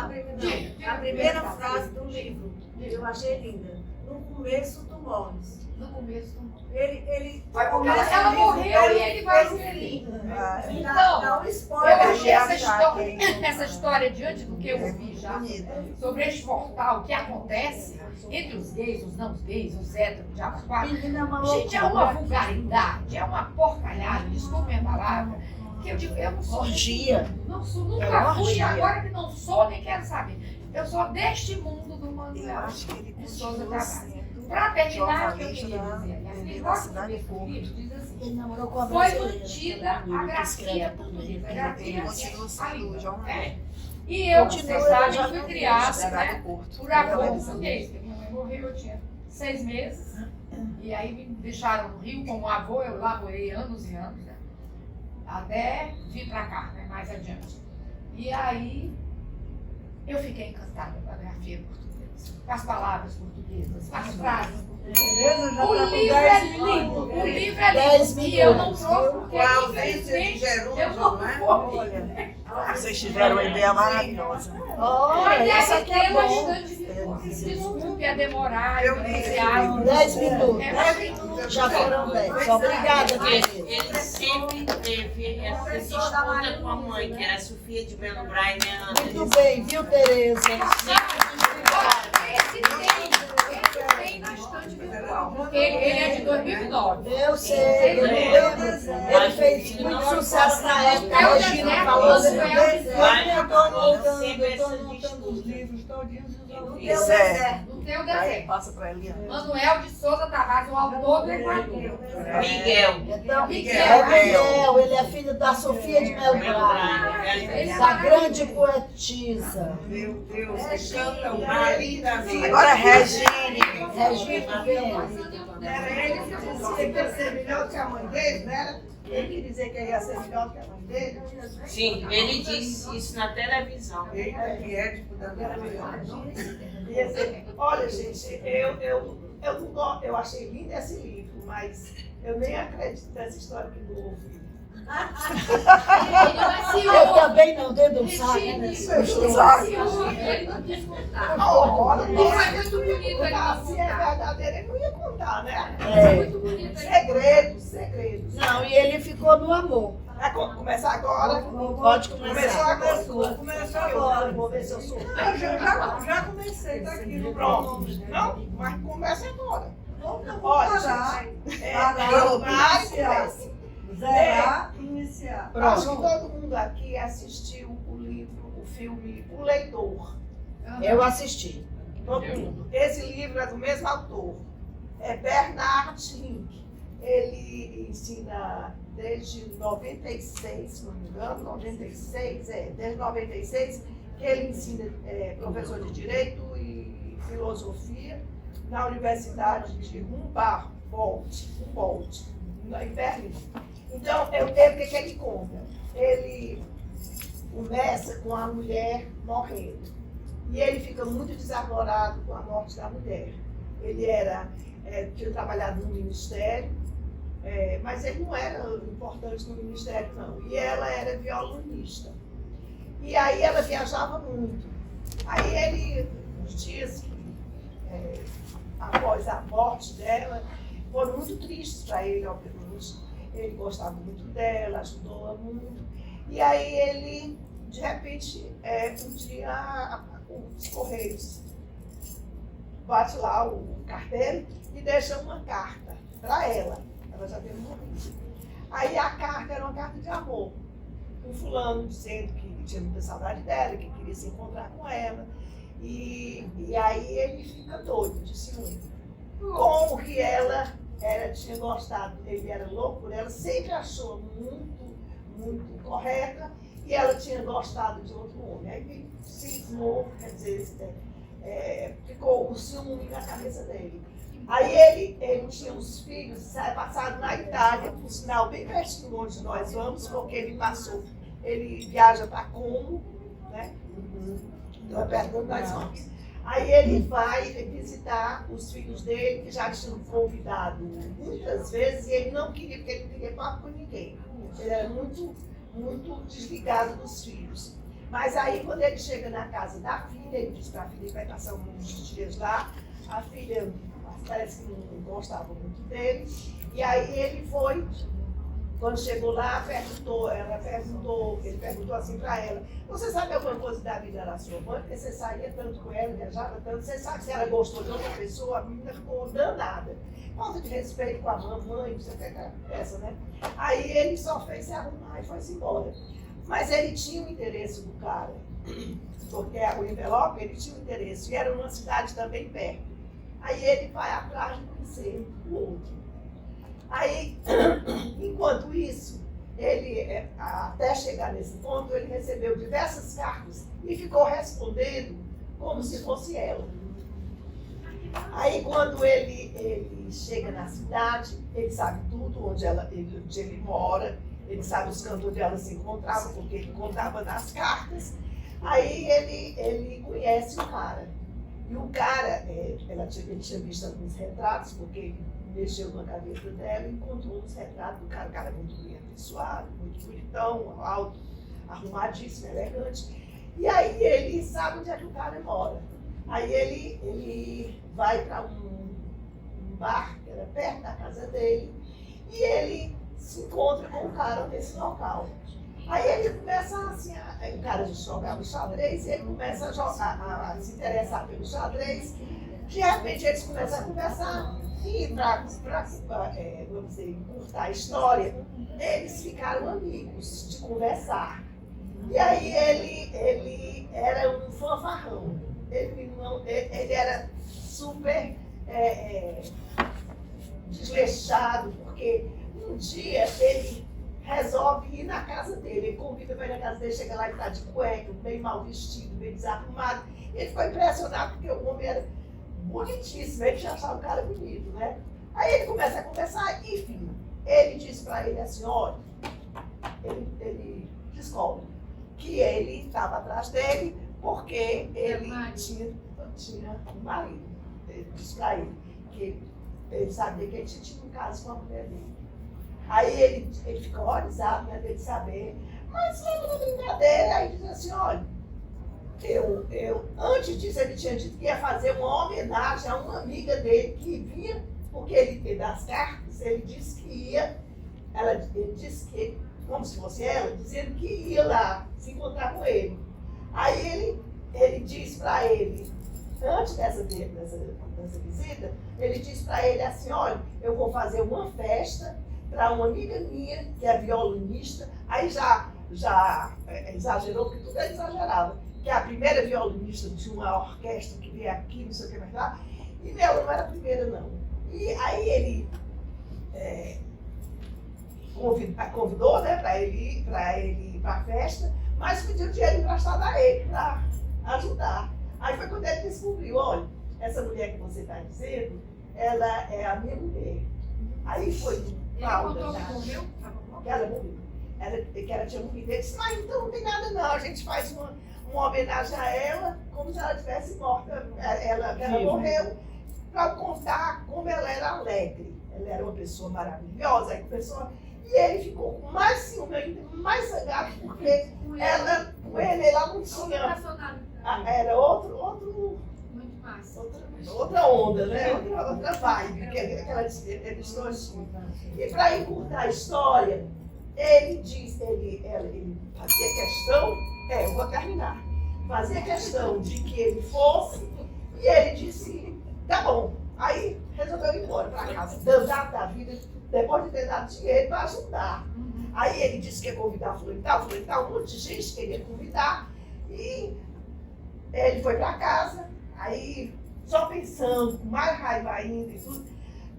a primeira frase do livro. Eu achei linda. No começo tu morres. No começo, Ele foi porque começa ela o livro, morreu e ele vai fez ser feliz. Então, dá um Eu spoiler. achei essa história diante do que eu ouvi já sobre este portal, o que acontece entre os gays, os não gays, os héteros, de quatro. Menina, é uma Gente, é loucura. uma vulgaridade, é uma porcalhada, desculpem a palavra, que eu digo, eu não sou. Orgia. Não sou, É nunca uma fui, e orgia. agora que não sou, nem quero saber. Eu sou deste mundo do Eu Manuel acho que ele de Souza continua Tavares. sendo Para terminar, o que eu jornalista queria da dizer, a Universidade de filósofa diz assim, Ele namorou com a foi brasileira. mantida a grafia portuguesa. A Ele grafia continua a sendo língua. jornalista. E eu, Continua, vocês sabem, já fui não criada, Cidade né, do Porto. por avô português. Minha mãe morreu, eu tinha 6 meses. E aí me deixaram no Rio como avô, eu lá morei anos e anos, né, até vir para cá, né, mais adiante. E aí eu fiquei encantada com a grafia portuguesa, com as palavras portuguesas, com as frases portuguesas. Tereza já O tá com livro 10 é lindo, minutos. o livro é 10 lindo. E eu não minutos, trouxe viu? porque, Com a ausência de infelizmente, eu Gerúndio, não né? fui. Vocês tiveram uma ideia maravilhosa. Mas Olha, isso deve aqui é ter bom. bastante virtude. Desculpe a demorar, Eu eu li. entusiasmo. 10 minutos. É, mas Já foram 10. Obrigada, querida. Ele sempre teve essa disputa com a mãe, que era a Sofia de Melo Braga, minha Muito bem, viu, Tereza? esse tem bastante virtual. Porque ele é de 2009. Eu sei, eu lembro. Ele fez muito sucesso na época. A Regina falou Manuel assim. Deserto. Eu tô anotando, Sempre eu tô essa anotando disputa. os livros todinhos. Isso é. Não tem o Aí desenho. passa pra Eliana. Manuel de Souza Tavares, o autor do Equador. Miguel. Então, Miguel. Miguel, ele é filho da Sofia de Melo Melo Braga, Braga. da grande poetisa. Meu Deus, eles Regina. cantam maravilhosamente. Agora, Regine. Regina, vem. Era ele que dizia que ia ser melhor que a mãe dele, né? Ele queria dizer que ia ser melhor que a mãe dele. Sim, ele disse isso na televisão. Ele que é tipo da E assim, olha, gente, eu achei lindo esse livro, mas eu nem acredito nessa história que eu ouvi. Eu também não, dentro do saco. Ele não quis contar. Olha, Foi muito bonito ele não se é contar. verdadeiro, ele não ia contar, né? É. Muito bonito ele Segredos, segredos. Não, e ele ficou no amor. Vai começar agora? Pode Começou começar. agora. Começou agora. Vou ver se eu sou. Eu já comecei, tá aqui no Pronto. Não, mas começa agora. Vou Olha, parar, gente. parar, iniciar. Comece. Zerar, iniciar. Acho que todo mundo aqui assistiu o livro, o filme O Leitor. Eu assisti. Todo mundo. Esse livro é do mesmo autor. É Bernard Link. Ele ensina desde 96, se não me engano, 96, desde 96, que ele ensina professor de Direito e Filosofia na Universidade de Humboldt, em Berlim. Então, o que ele conta? Ele começa com a mulher morrendo. E ele fica muito desaporado com a morte da mulher. Ele tinha trabalhado no ministério, mas ele não era importante no ministério, não. E ela era violonista. E aí ela viajava muito. Aí ele, uns dias após a morte dela, foram muito tristes para ele, obviamente. Ele gostava muito dela, ajudou-a muito. E aí ele, de repente, um dia, os Correios bate lá o carteiro e deixa uma carta para ela. Ela já teve morrido. Aí a carta era uma carta de amor. Um fulano dizendo que tinha muita saudade dela, que queria se encontrar com ela. E aí ele fica doido de ciúme. Como que ela tinha gostado, ele era louco por ela, sempre achou muito, muito correta, e ela tinha gostado de outro homem. Aí ele cismou, quer dizer, ficou o ciúme na cabeça dele. Aí ele tinha uns filhos passados na Itália, por sinal, bem pertinho onde nós vamos, porque ele viaja para Como, né? Então é perto de onde nós vamos. Aí ele vai visitar os filhos dele, que já tinham convidado muitas vezes, e ele não queria, porque ele não queria papo com ninguém. Ele era muito, muito desligado dos filhos. Mas aí, quando ele chega na casa da filha, ele diz para a filha que vai passar uns dias lá. A filha parece que não gostava muito dele. E aí ele foi, quando chegou lá, ele perguntou assim para ela: você sabe alguma coisa da vida da sua mãe? Porque você saía tanto com ela, viajava tanto, você sabe se ela gostou de outra pessoa? A menina ficou danada. Falta de respeito com a mamãe, você quer essa, né? Aí ele só fez se arrumar e foi-se embora. Mas ele tinha o interesse do cara, porque o envelope, ele tinha o interesse, e era numa cidade também perto. Aí ele vai atrás de conhecer o outro. Aí, enquanto isso, ele, até chegar nesse ponto, ele recebeu diversas cartas e ficou respondendo como se fosse ela. Aí, quando ele chega na cidade, ele sabe tudo onde ele mora, ele sabe os cantos onde ela se encontrava, porque ele contava nas cartas. Aí ele conhece o cara. E o cara, ele tinha visto alguns retratos, porque ele mexeu na cabeça dela e encontrou uns retratos do cara. O cara muito bem apessoado, muito bonitão, alto, arrumadíssimo, elegante. E aí ele sabe onde é que o cara mora. Aí ele vai para um bar, que era perto da casa dele, e ele se encontra com o cara nesse local. Aí ele começa assim, o cara jogava xadrez, e ele começa a se interessar pelo xadrez. De repente eles começam a conversar, e vamos dizer, encurtar a história, eles ficaram amigos de conversar. E aí ele era um fanfarrão. Ele era super desleixado, porque um dia ele resolve ir na casa dele. Ele convida para ir na casa dele, chega lá e está de cueca, bem mal vestido, bem desarrumado. Ele ficou impressionado porque o homem era bonitíssimo, ele já achava o cara bonito, né? Aí ele começa a conversar, enfim, ele diz para ele assim: olha, ele descobre que ele estava atrás dele porque ele tinha um marido. Ele diz para ele que ele sabia que ele tinha um caso com a mulher dele. Aí ele fica horrorizado, né, dele saber, mas lembra da brincadeira, aí diz assim: olha, antes disso ele tinha dito que ia fazer uma homenagem a uma amiga dele que vinha, porque ele, das cartas, ele disse que ia, ele disse que, como se fosse ela, dizendo que ia lá se encontrar com ele. Aí ele diz para ele, antes dessa visita, ele diz para ele assim: olha, eu vou fazer uma festa para uma amiga minha, que é violinista. Aí já exagerou, porque tudo ele exagerava, que é a primeira violinista de uma orquestra que veio aqui, não sei o que mais lá, e ela não era a primeira, não. E aí ele convidou, né, para ele ir para a festa, mas pediu dinheiro emprestado a ele para ajudar. Aí foi quando ele descobriu: olha, essa mulher que você está dizendo, ela é a minha mulher. Aí foi mal, que ela morreu. Que ela tinha morrido. Ele disse: mas então não tem nada não, a gente faz uma homenagem a ela como se ela tivesse morta. Ela morreu, para contar como ela era alegre. Ela era uma pessoa maravilhosa. Aí e ele ficou com mais ciúme ainda, mais zangado, porque com ele ela não tinha. Era outro. Muito massa. Outra onda, né? Outra vibe, que eles dois. E para encurtar a história, ele fazia questão, eu vou terminar, fazia questão de que ele fosse, e ele disse: tá bom. Aí resolveu ir embora para casa, dançado da vida, depois de ter dado dinheiro para ajudar. Aí ele disse que ia convidar fulano e tal, um monte de gente queria convidar, e ele foi para casa, aí só pensando, com mais raiva ainda e tudo,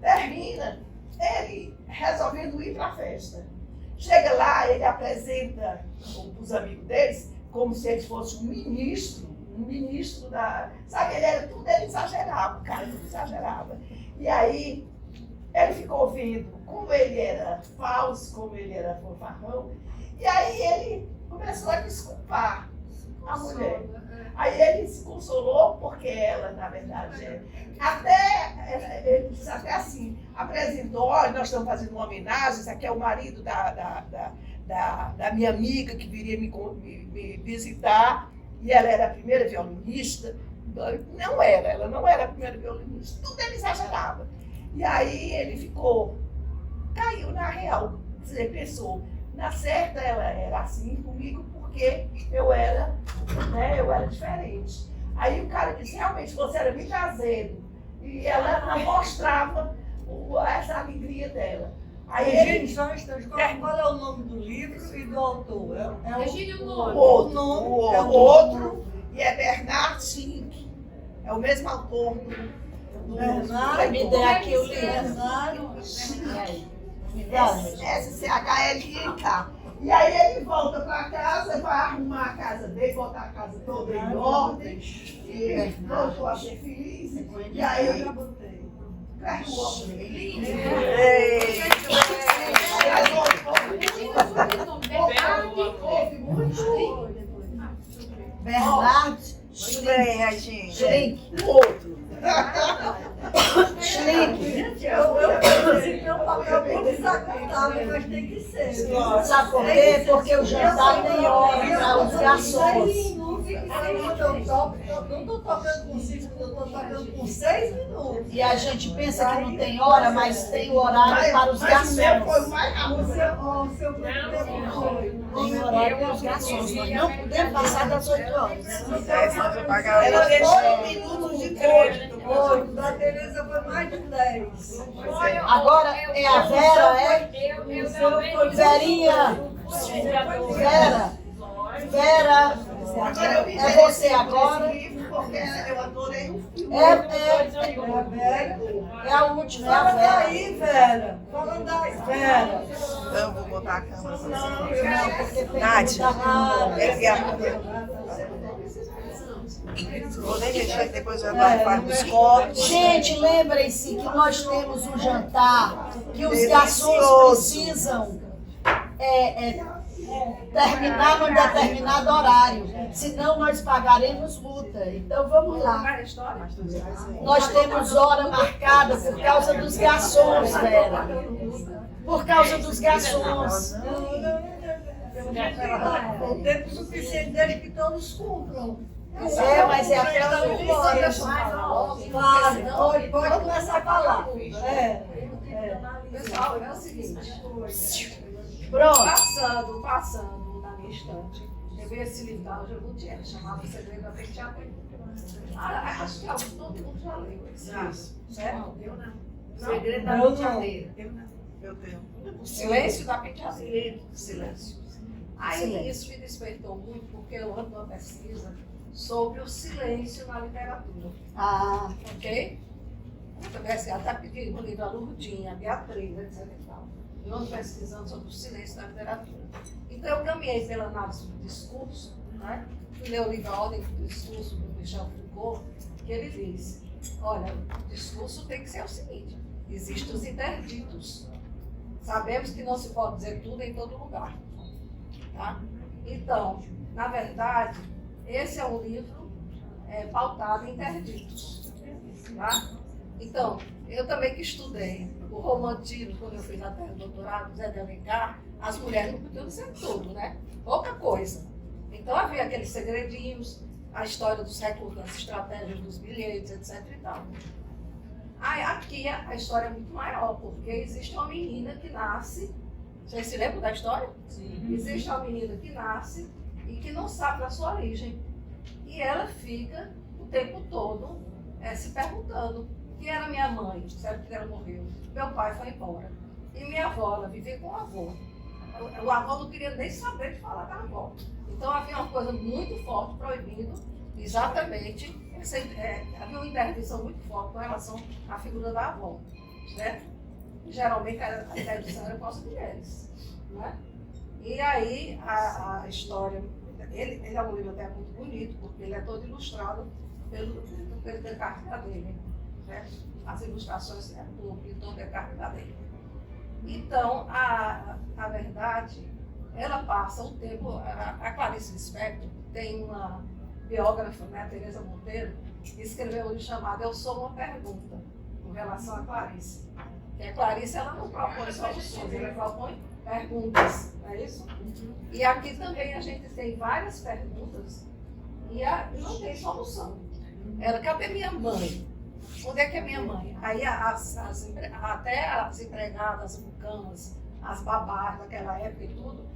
termina ele resolvendo ir para a festa. Chega lá, ele apresenta os amigos deles como se ele fosse um ministro da... Sabe, ele exagerava, o cara tudo exagerava. E aí, ele ficou vendo como ele era falso, como ele era fanfarrão. E aí ele começou a desculpar a mulher. Aí ele se consolou porque ela, na verdade, ele disse até assim, apresentou, olha, nós estamos fazendo uma homenagem, esse aqui é o marido da minha amiga que viria me visitar, e ela era a primeira violinista. Ela não era a primeira violinista, tudo ele exagerava. E aí ele caiu na real, você pensou, na certa ela era assim comigo porque eu era diferente. Aí o cara disse, realmente, você era muito azedo. E ela não mostrava essa alegria dela. Aí ele... Só um instante, qual é o nome do livro e do autor? Virginia Moore. O outro, e é Bernard Schlink. É o mesmo autor do Bernard. Me dê aqui o livro. SCHLIK. E aí ele volta para casa, vai arrumar a casa dele, botar a casa toda em ordem, e voltou a ser feliz. E aí Bernard Schlink. o outro. Meu papel é muito desagradável, mas tem que ser. Sabe por quê? Porque o jantar tem hora para os garçons. Eu não estou tocando com 5 minutos, eu estou tocando com 6 minutos. E a gente pensa que não tem hora, mas tem o horário para os Mas o meu foi garçons. mais rápido. O seu tempo foi. Tem horário para os garçons. Nós não podemos passar das 8 horas. Ela deixou minutos de crédito. Foi, da Tereza foi mais de 10. Agora é a Vera, é? Verinha. Vera. Agora eu me É você agora. porque eu adorei o filme. É a última, é a Fala Vera. daí, Vera. Fala daí, Vera. Então, vou botar a câmera. Não, porque tem Nath, muita câmera. Vou nem mexer, depois eu falo dos copos. Gente, lembrem-se que nós temos um jantar que os garçons precisam terminar num determinado horário, senão nós pagaremos multa. Então vamos lá. Nós temos hora marcada por causa dos garçons, Vera. Por causa dos garçons. O tempo suficiente desde que todos cumpram. Mas é aquela Pode começar a falar. Pessoal, é o seguinte. Pronto. Passando na minha estante, eu vi esse livro da Ângela Gutierrez, chamado O Segredo da Penteadeira. Acho que todo mundo já leu isso. Certo? Eu não. O Segredo da Penteadeira. Eu tenho. O Silêncio da Penteadeira. Silêncio. Aí isso me despertou muito, porque eu ando numa pesquisa sobre o silêncio na literatura. Ok? Eu comecei até pedir no livro da Lourdinha, a Beatriz, etc. e tal. Eu ando pesquisando sobre o silêncio na literatura. Então eu caminhei pela análise do discurso, né? Fui ler o livro A Ordem do Discurso, do Michel Foucault, que ele diz, olha, o discurso tem que ser o seguinte, existem os interditos. Sabemos que não se pode dizer tudo em todo lugar. Tá? Então, na verdade, esse é um livro pautado em interditos. Tá? Então, eu também que estudei o romantismo, quando eu fiz até o doutorado, Zé de Alencar, as mulheres não podiam dizer tudo, né? Pouca coisa. Então havia aqueles segredinhos, a história dos recursos, das estratégias dos bilhetes, etc. e tal. Aí, aqui a história é muito maior, porque existe uma menina que nasce. Vocês se lembram da história? Sim. Existe uma menina que nasce e que não sabe da sua origem. E ela fica o tempo todo se perguntando: quem era minha mãe? Sabe que ela morreu. Meu pai foi embora. E minha avó, ela vivia com o avô. O avô não queria nem saber de falar da avó. Então havia uma coisa muito forte proibindo exatamente. Havia uma intervenção muito forte com relação à figura da avó. Certo? Geralmente a intervenção era com as mulheres. Né? E aí a história. Ele é um livro até muito bonito, porque ele é todo ilustrado pelo carteira dele. né? As ilustrações do pintor de carta dele. Então, na verdade, ela passa o tempo, a Clarice Lispector tem uma biógrafa, né, a Teresa Monteiro, que escreveu um livro chamado Eu Sou uma Pergunta, com relação a Clarice. E a Clarice, ela não propõe soluções, ela propõe perguntas, não é isso? E aqui também a gente tem várias perguntas e não tem solução. Ela, cadê minha mãe? Onde é que é minha mãe? Aí até as empregadas, mucamas, as babás daquela época e tudo,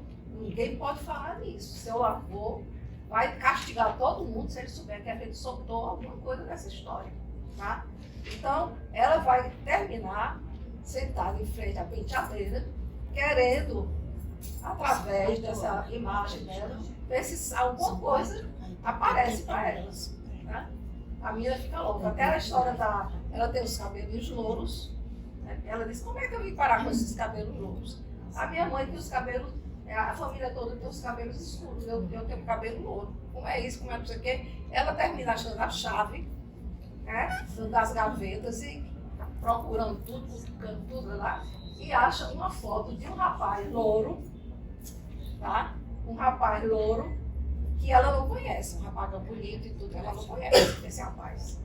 ninguém pode falar nisso. Seu avô vai castigar todo mundo se ele souber que a gente soltou alguma coisa dessa história, tá? Então, ela vai terminar sentada em frente à penteadeira, querendo, através dessa imagem dela, ver se alguma coisa aparece para elas, tá? A menina fica louca. Até a história ela tem os cabelos louros, né? Ela diz, como é que eu vim parar com esses cabelos louros? A minha mãe tem os cabelos, a família toda tem os cabelos escuros, eu tenho cabelo louro. Como é isso, como é não sei o quê? Ela termina achando a chave, né, das gavetas e procurando tudo, buscando tudo lá, e acha uma foto de um rapaz louro, tá? Um rapaz louro que ela não conhece, um rapaz bonito e tudo, ela não conhece esse rapaz.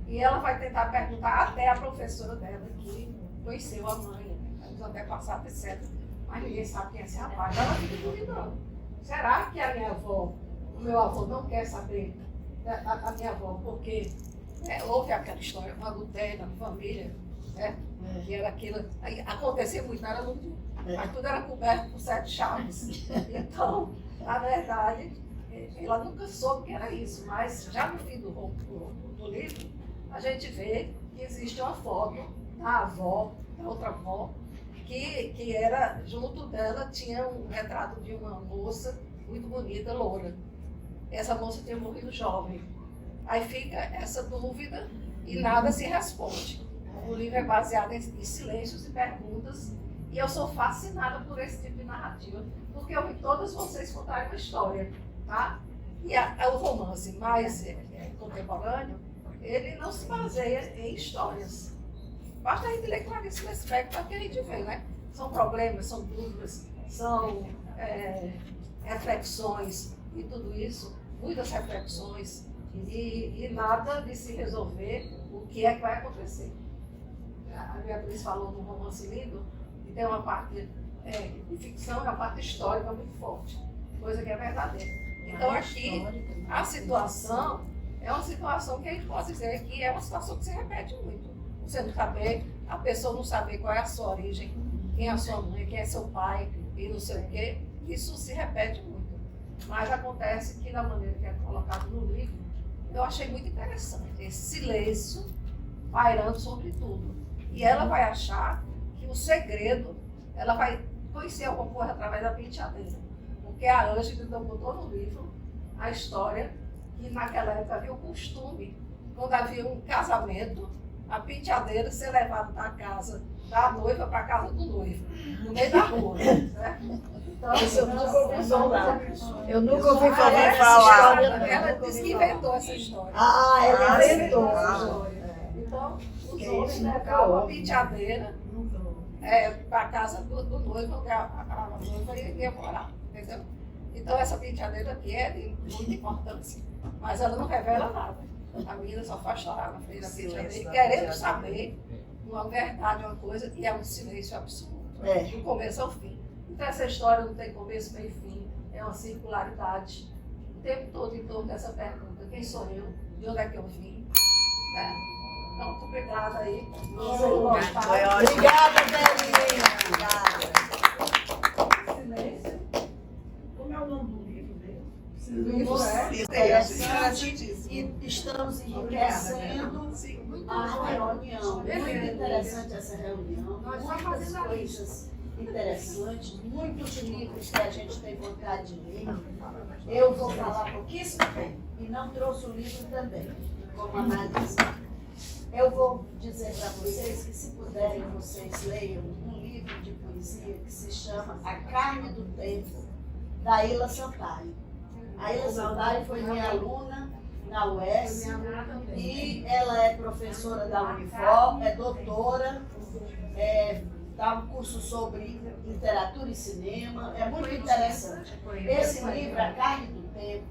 E ela vai tentar perguntar até a professora dela, que conheceu a mãe, os antepassados, etc. Mas ninguém sabe quem é esse rapaz. Ela fica duvidando. Será que a minha avó, o meu avô não quer saber a minha avó, porque houve aquela história, uma adultério na família, né? Que era aquilo. Aí, acontecia muito, não era muito, mas tudo era coberto por 7 chaves. Então, na verdade, ela nunca soube que era isso, mas já no fim do livro, a gente vê que existe uma foto da avó, da outra avó, que era, junto dela, tinha um retrato de uma moça muito bonita, loura. Essa moça tinha morrido jovem. Aí fica essa dúvida e nada se responde. O livro é baseado em silêncios e perguntas, e eu sou fascinada por esse tipo de narrativa, porque eu vi todas vocês contarem uma história, tá? E o romance mais contemporâneo, ele não se baseia em histórias. Basta a gente ler Clarice Lispector que a gente vê, né? São problemas, são dúvidas, são reflexões e tudo isso, muitas reflexões e nada de se resolver o que é que vai acontecer. A Beatriz falou num romance lindo que tem uma parte de ficção e uma parte histórica muito forte, coisa que é verdadeira. Então aqui a situação é uma situação que a gente pode dizer que é uma situação que se repete muito. Você não saber, a pessoa não saber qual é a sua origem, quem é a sua mãe, quem é seu pai e não sei o quê, isso se repete muito. Mas acontece que da maneira que é colocado no livro, eu achei muito interessante esse silêncio pairando sobre tudo. E ela vai achar que o segredo, ela vai conhecer alguma coisa através da penteadeira. Porque a Ângela botou no livro a história que naquela época havia o costume, quando havia um casamento, a penteadeira ser levada da casa da noiva para a casa do noivo, no meio da rua, certo? Então, Eu nunca ouvi falar dessa história. Ela disse que inventou essa história. Ela inventou essa história. Então, os homens levavam a penteadeira para a casa do noivo, onde a noiva ia morar, entendeu? Então, essa penteadeira aqui é de muita importância, mas ela não revela nada. A menina só faz chorar na frente da penteadeira, querendo saber uma verdade, uma coisa, e é um silêncio absoluto, do começo ao fim. Então, essa história não tem começo, meio e fim, é uma circularidade o tempo todo em torno dessa pergunta: quem sou eu? De onde é que eu vim? Então, muito obrigada aí. Obrigada, Belinha. Silêncio. Como é o nome do livro dele? Interessante, e estamos enriquecendo a reunião. Muito interessante essa reunião, muitas coisas interessantes, muitos livros que a gente tem vontade de ler. Eu vou falar pouquíssimo tempo e não trouxe o livro também, como analisar. Eu vou dizer para vocês que, se puderem, vocês leiam um livro de poesia que se chama A Carne do Tempo, da Ila Sampaio. A Ila Sampaio foi minha aluna na UES, e ela é professora da Unifor, é doutora, dá um curso sobre literatura e cinema, é muito interessante. Esse livro, A Carne do Tempo,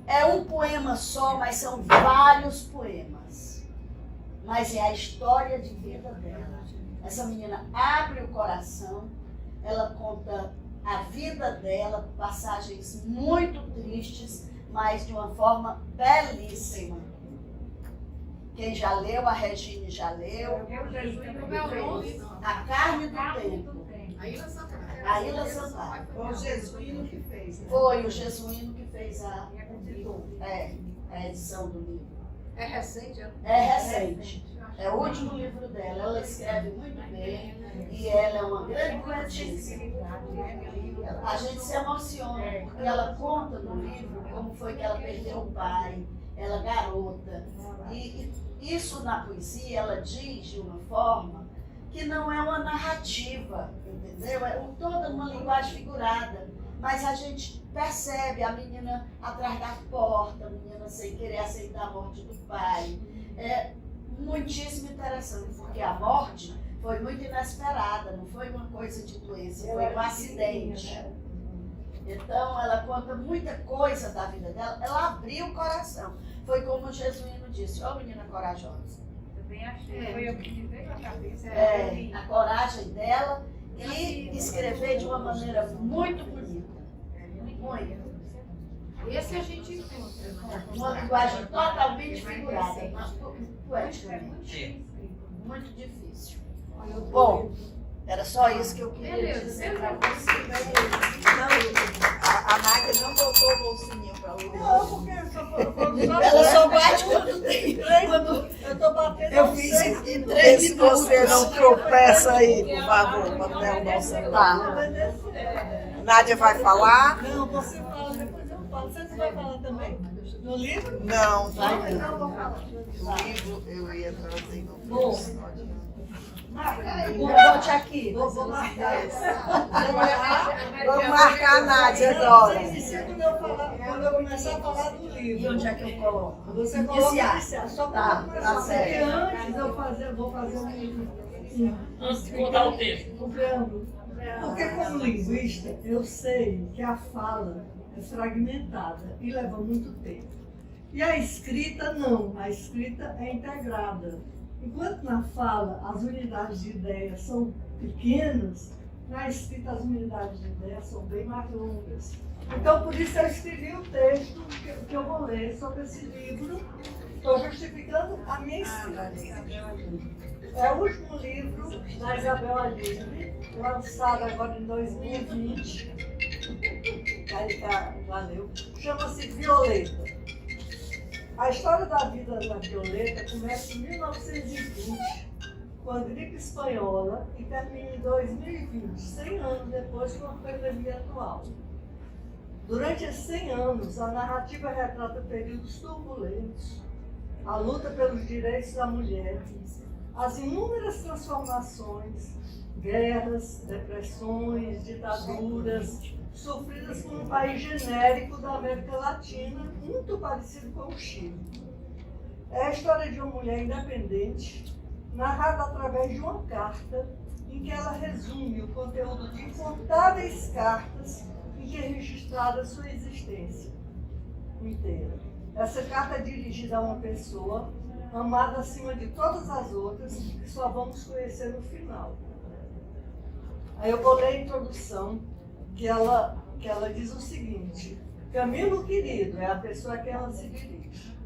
é um poema só, mas são vários poemas. Mas é a história de vida dela. Essa menina abre o coração, ela conta a vida dela, passagens muito tristes, mas de uma forma belíssima. Quem já leu, a Regine já leu. A Carne do Tempo. A Ilha Sampaio. Foi o Jesuíno que fez, né? Foi o Jesuíno que fez a edição do livro. É recente? É recente. É o último livro dela. Ela escreve muito bem e ela é uma grande poetisa. A gente se emociona porque ela conta no livro como foi que ela perdeu o pai, ela garota. E isso na poesia ela diz de uma forma que não é uma narrativa, entendeu? É toda uma linguagem figurada. Mas a gente percebe a menina atrás da porta, a menina sem querer aceitar a morte do pai. É muitíssimo interessante, porque a morte foi muito inesperada, não foi uma coisa de doença, foi um acidente. Então, ela conta muita coisa da vida dela, ela abriu o coração. Foi como o Jesuíno disse, ó menina corajosa. Também achei, foi eu que me veio à cabeça. A coragem dela e escrever de uma maneira muito bonita. Muito. Esse a gente encontra. Uma linguagem totalmente figurada, mas poeticamente. Muito difícil. Bom, era só isso que eu queria dizer para vocês. A Nádia não botou o bolsinho para o Não, porque Ela só bate quando tem. eu tô batendo. Eu fiz em 3 Se minutos. você não tropeça aí, por favor, para derrubar o celular. Nádia vai falar? Não, você fala, depois eu falo. Você não vai falar também? No livro? Não, Vai, não, vou falar. o livro eu ia trazer no Bom. Bote aqui. Vou marcar. Vamos marcar a Nádia agora. Você inicia quando eu começar a falar do E livro. onde é que eu coloco? Você coloca iniciar. Só Tá, para começar. tá certo. Porque antes eu vou fazer Antes de contar o texto. um preâmbulo. Porque como linguista, eu sei que a fala é fragmentada e leva muito tempo. E a escrita não, a escrita é integrada. Enquanto na fala as unidades de ideias são pequenas, na escrita as unidades de ideias são bem mais longas. Então, por isso eu escrevi o texto que eu vou ler sobre esse livro. Estou justificando a minha escrita. É o último livro da Isabel Allende, lançado agora em 2020. Valeu. Chama-se Violeta. A história da vida da Violeta começa em 1920, com a gripe espanhola, e termina em 2020, 100 anos depois, com a pandemia atual. Durante esses 100 anos, a narrativa retrata períodos turbulentos, a luta pelos direitos da mulher, as inúmeras transformações, guerras, depressões, ditaduras, sofridas por um país genérico da América Latina, muito parecido com o Chile. É a história de uma mulher independente, narrada através de uma carta, em que ela resume o conteúdo de incontáveis cartas em que é registrada sua existência inteira. Essa carta é dirigida a uma pessoa amada acima de todas as outras, que só vamos conhecer no final. Aí eu vou ler a introdução, que ela diz o seguinte: Camilo querido, é a pessoa a quem ela se dirige.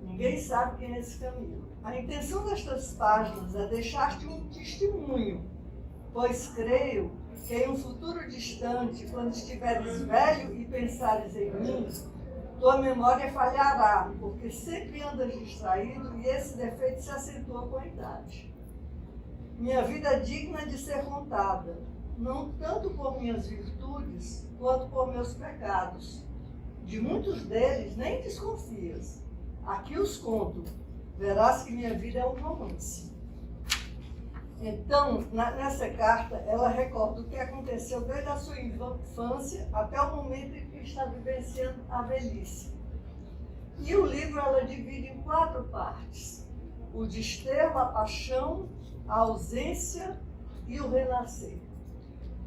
Ninguém sabe quem é esse Camilo. A intenção destas páginas é deixar-te um testemunho, pois creio que em um futuro distante, quando estiveres velho e pensares em mim, tua memória falhará, porque sempre andas distraído e esse defeito se acentua com a idade. Minha vida é digna de ser contada, não tanto por minhas virtudes, quanto por meus pecados. De muitos deles nem desconfias. Aqui os conto. Verás que minha vida é um romance. Então, nessa carta, ela recorda o que aconteceu desde a sua infância até o momento em que está vivenciando a velhice. E o livro ela divide em 4 partes. O desterro, a paixão, a ausência e o renascer.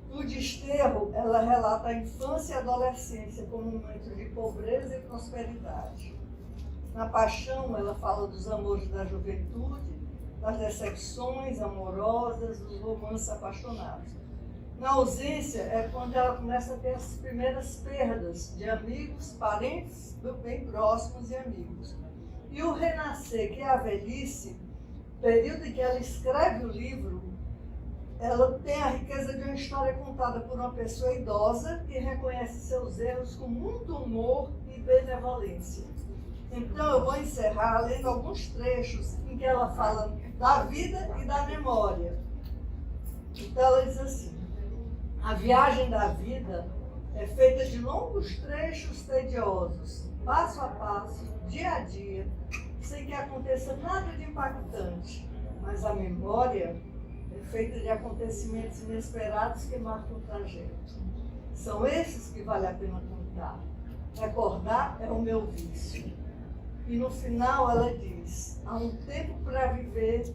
No desterro, ela relata a infância e a adolescência como momentos de pobreza e prosperidade. Na paixão, ela fala dos amores da juventude, das decepções amorosas, dos romances apaixonados. Na ausência é quando ela começa a ter as primeiras perdas de amigos, parentes bem próximos e amigos. E o renascer, que é a velhice, período em que ela escreve o livro, ela tem a riqueza de uma história contada por uma pessoa idosa que reconhece seus erros com muito humor e benevolência. Então eu vou encerrar lendo alguns trechos em que ela fala da vida e da memória. Então ela diz assim: a viagem da vida é feita de longos trechos tediosos, passo a passo, dia a dia, sem que aconteça nada de impactante. Mas a memória é feita de acontecimentos inesperados que marcam o trajeto. São esses que vale a pena contar. Recordar é o meu vício. E no final ela diz: há um tempo para viver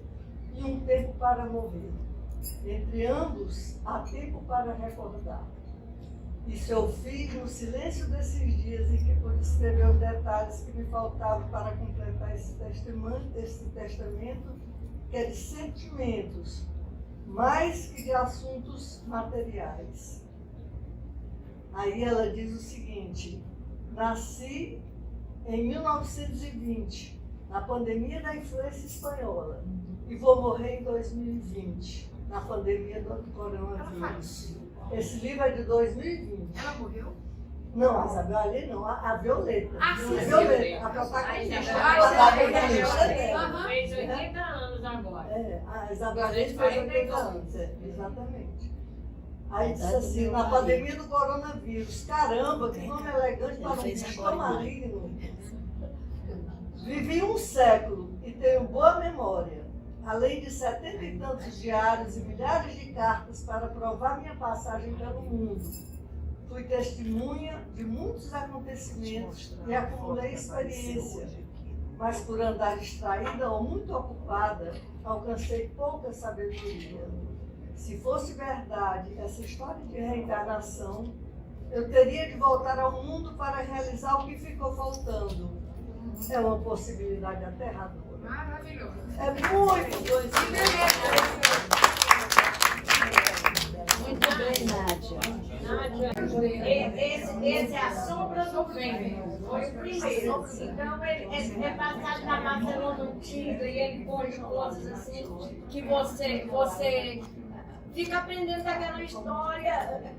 e um tempo para morrer. Entre ambos, há tempo para recordar. Isso eu fiz no silêncio desses dias em que pude escrever os detalhes que me faltavam para completar esse testamento, que é de sentimentos, mais que de assuntos materiais. Aí ela diz o seguinte: nasci em 1920, na pandemia da influenza espanhola, e vou morrer em 2020, na pandemia do coronavírus. Esse livro é de 2020. Ela morreu? Não, a Isabel ali não, a Violeta. Ah, sim, a sim. Violeta, a protagonista. Fez 80 anos agora. A Isabel Allende fez 80 anos, exatamente. Aí disse assim, na pandemia do coronavírus, caramba, que nome elegante para um bicho tão maligno. Vivi um século e tenho boa memória, além de 70 e tantos diários e milhares de cartas para provar minha passagem pelo mundo. Fui testemunha de muitos acontecimentos e acumulei experiência, mas por andar distraída ou muito ocupada, alcancei pouca sabedoria. Se fosse verdade essa história de reencarnação, eu teria de voltar ao mundo para realizar o que ficou faltando. É uma possibilidade aterradora. Maravilhoso. É muito doido. Muito bem, Nádia. Esse é a sombra do vento. Foi o primeiro. Então, ele é baseado na Marcelo Antiga e ele põe coisas assim que você fica aprendendo daquela história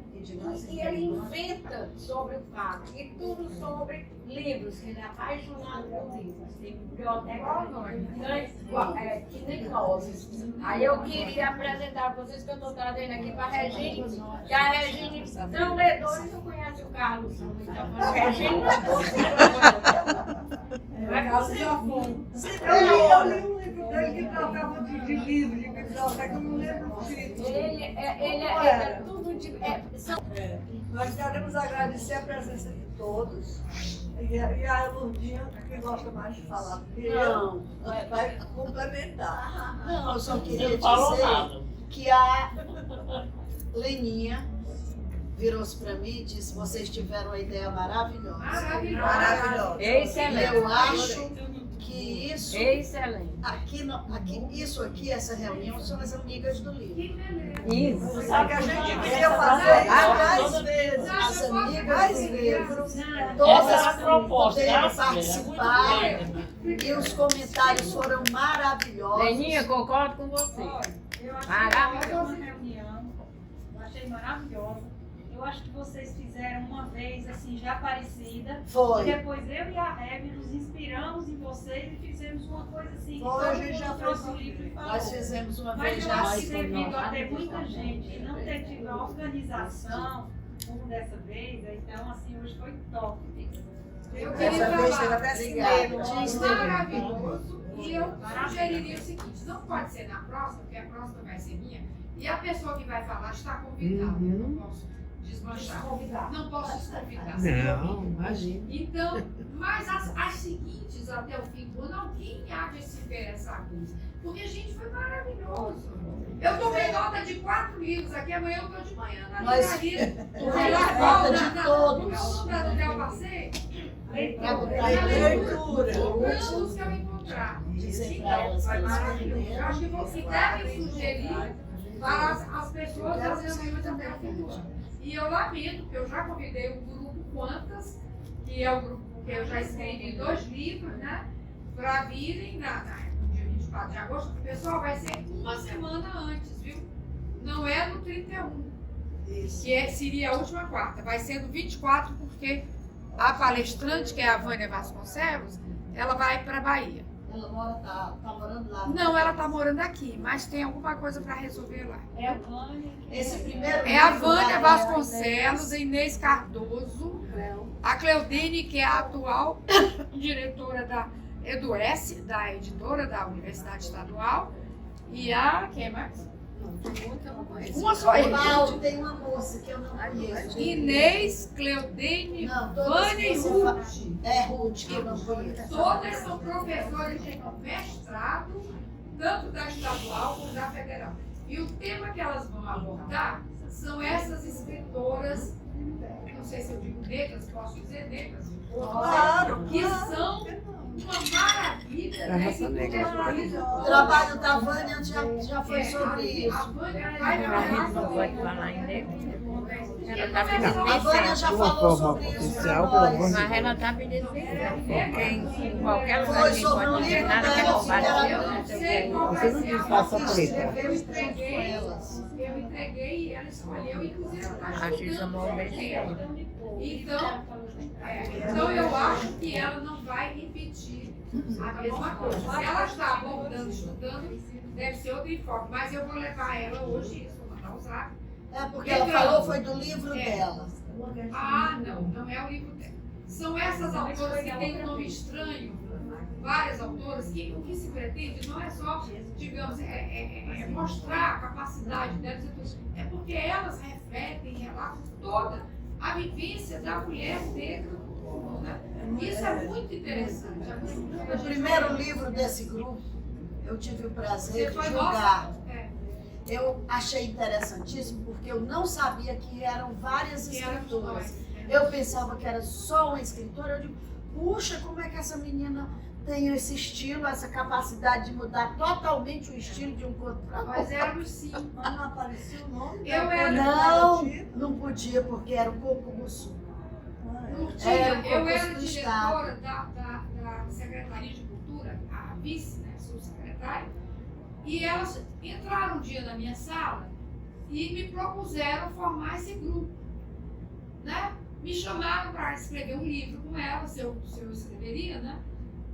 e ele inventa sobre o fato. E tudo sobre livros, que ele é apaixonado por livros. Tem biblioteca enorme. Que nem nós. Aí eu queria apresentar para vocês que eu estou trazendo aqui para a Regine, que a Regine não lê dois e não conhece o Carlos. Então, a Regine Eu li um livro dele que tratava de livro, de biblioteca, eu não lembro o título. ele é tudo de... Nós queremos agradecer a presença de todos. E a Lourdinha, que gosta mais de falar, porque Não. vai complementar. Não, eu só queria Não falou dizer nada. que a Leninha virou-se para mim e disse: vocês tiveram uma ideia maravilhosa. Maravilhoso. Excelente. Eu acho que isso Excelente. isso aqui, essa reunião, são as amigas do livro. Isso. Sabe que a gente devia fazer Mais vezes, as amigas do livro, Essa todas era a proposta, poderem né? participar. E os comentários foram maravilhosos. Leninha, concordo com você. Eu acho Maravilhoso. que foi uma reunião, eu achei maravilhosa. Eu acho que vocês fizeram uma vez, assim, já parecida. Foi. E depois eu e a Hebe nos inspiramos em vocês e fizemos uma coisa assim. Foi, a gente todo já mundo trouxe fez o livro e falou. Nós fizemos uma Mas vez eu já. acho que devido a ter muita gente e não ter tido a organização como dessa vez, então, assim, hoje foi top. Eu queria Essa vez teve falar até cinema. maravilhoso. E eu sugeriria o seguinte: não pode ser na próxima, porque a próxima vai ser minha. E a pessoa que vai falar está convidada. Eu não posso desmanchar. Não posso desconvidar. Não, imagina. Então, mas as seguintes até o fim do ano, alguém há de se interessar com isso. Porque, gente, foi maravilhoso. Eu tomei nota de 4 livros aqui, amanhã eu estou de manhã na livraria. nota de todos. Do Del Passeio. Leitura. Todos que eu encontrar. Dizer para elas que Foi elas maravilhoso. Eu acho que perderam. você deve sugerir para as pessoas fazerem reuniões até o fim do ano. E eu lamento, porque eu já convidei o grupo Quantas, que é o grupo que eu já escrevi 2 livros, né? Para virem no dia 24 de agosto. O pessoal vai ser uma semana antes, viu? Não é no 31, que seria a última quarta. Vai ser no 24, porque a palestrante, que é a Vânia Vasconcelos, ela vai para a Bahia. Ela tá morando lá. Não, ela está morando aqui, mas tem alguma coisa para resolver lá. É a Vânia. Esse primeiro É a livro Vânia da Vasconcelos, a Inês Cardoso, a Cleudine, que é a atual diretora da EduS, da editora da Universidade Estadual, e a... quem mais? Uma só eu. Paulo, tem uma moça que eu não conheço. Inês, Cleudine, Não, todas Vânia e que você Ruth. fala- É Ruth, que eu não conheço. Todas são professoras de mestrado, tanto da estadual como da federal. E o tema que elas vão abordar são essas escritoras, não sei se eu digo negras, posso dizer negras, Claro, que são uma maravilha, né? Raça negra. O trabalho da Vânia já foi sobre isso. A Vânia vai falar Não pode sobre falar em negro. Ela Ela está tá A Vânia já De uma falou forma sobre isso oficial, para pelo nós. Mas ela está beneficiando, porque em qualquer lugar Foi que sobre pode um dizer livro nada que é dela, roubado. que Eu não sei qual Você vai não ser diz a faça voz. preta. Eu entreguei e ela escolheu, inclusive ela está A X amou estudando bem. Então eu acho que ela não vai repetir a mesma coisa. Se ela está abordando, estudando, deve ser outro enfoque. Mas eu vou levar ela hoje, isso, vou mandar usar. É porque ela falou foi do livro dela. Ah, não é o livro dela. São essas autoras que têm um nome estranho, várias autoras, que o que se pretende não é só, digamos, mostrar a capacidade delas, é porque elas refletem, relatam toda a vivência da mulher negra no mundo, né? Isso é muito interessante. O primeiro livro desse grupo, eu tive o prazer de Você foi julgar. nossa? É. Eu achei interessantíssimo porque eu não sabia que eram várias Que eram escritoras. nós. Eu pensava que era só uma escritora. Eu digo, puxa, como é que essa menina tem esse estilo, essa capacidade de mudar totalmente o estilo de um conto para Nós outro? éramos 5. Mas não apareceu o nome Eu dela. era- Não podia porque era o concurso. Não É, tinha, o eu era concurso do diretora da Secretaria de Cultura, a vice, né, subsecretária, e elas entraram um dia na minha sala e me propuseram formar esse grupo, né? Me chamaram para escrever um livro com elas, se eu escreveria, né?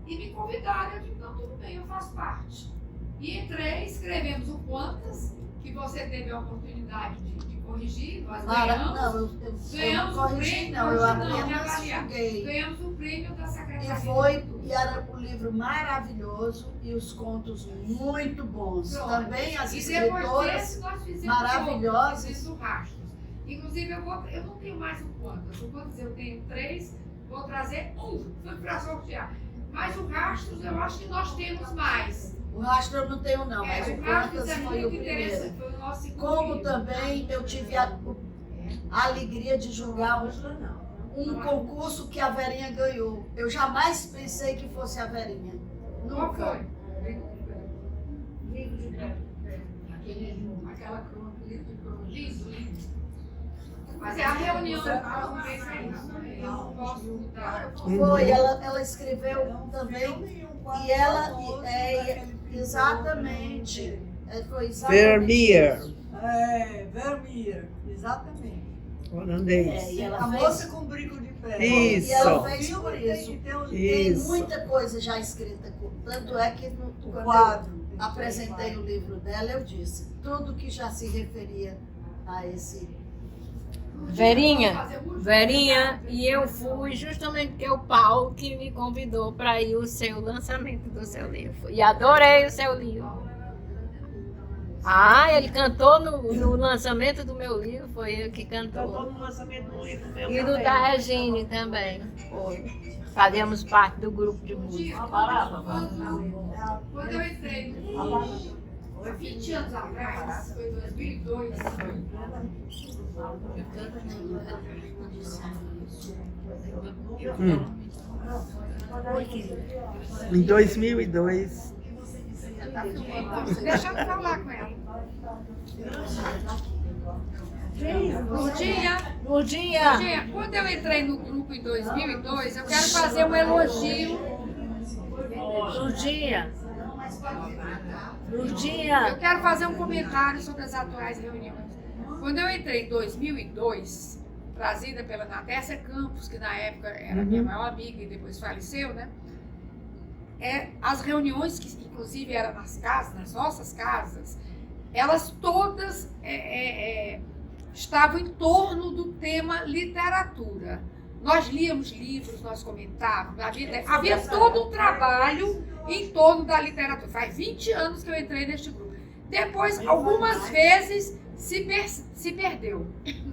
E me convidaram, eu disse, não, tudo bem, eu faço parte. E entrei, escrevemos o Quantas, que você teve a oportunidade de corrigir, nós ganhamos. Não, eu Ganhamos não o corrigi, prêmio, não, eu não, apenas reavaliar. julguei. Ganhamos o prêmio da Secretaria. E era um livro maravilhoso e os contos muito bons. Pronto. Também as E depois escritoras desse nós fizemos maravilhosas. fizemos o Rastros. Inclusive, eu não tenho mais o Quantas. O Quantas eu tenho 3, vou trazer um para sortear. Mas o Rastros eu acho que nós temos mais. O Rastro eu não tenho não, mas O o Rastros Quantas é foi o muito interessante, primeiro. foi o nosso segundo Como livro. também eu tive a alegria de julgar um concurso que a Verinha ganhou. Eu jamais pensei que fosse a Verinha. Qual Nunca. foi? Aquela crônica, livro de cronologia, isso, livro. Mas é a reunião eu não posso mudar. Foi, ela escreveu também. E ela, exatamente. Foi exatamente. Vermeer. isso. Vermeer, exatamente. Holandês. E ela A fez- moça com brinco de pé. Isso. E ela fez por isso. Tem um Tem Isso. muita coisa já escrita. Tanto é que quando eu quadro. apresentei o livro dela, eu disse tudo que já se referia a esse. Verinha, e eu fui justamente porque o Paulo que me convidou para ir o seu lançamento do seu livro. E adorei o seu livro. Ah, ele cantou no lançamento do meu livro, foi ele que cantou. Cantou no lançamento do livro meu E do também. da Regine também. Foi. Fazemos parte do grupo de música. Quando eu entrei, 20 anos atrás, foi 2002. Em 2002. Deixa eu falar com ela. Lourdinha, quando eu entrei no grupo em 2002, eu quero fazer um elogio. Lourdinha, eu quero fazer um comentário sobre as atuais reuniões. Quando eu entrei em 2002, trazida pela Natécia Campos, que na época era minha maior amiga e depois faleceu, né? As reuniões, que inclusive eram nas casas, nas nossas casas, elas todas estavam em torno do tema literatura. Nós líamos livros, nós comentávamos, havia todo um trabalho em torno da literatura. Faz 20 anos que eu entrei neste grupo. Depois, algumas vezes, se perdeu,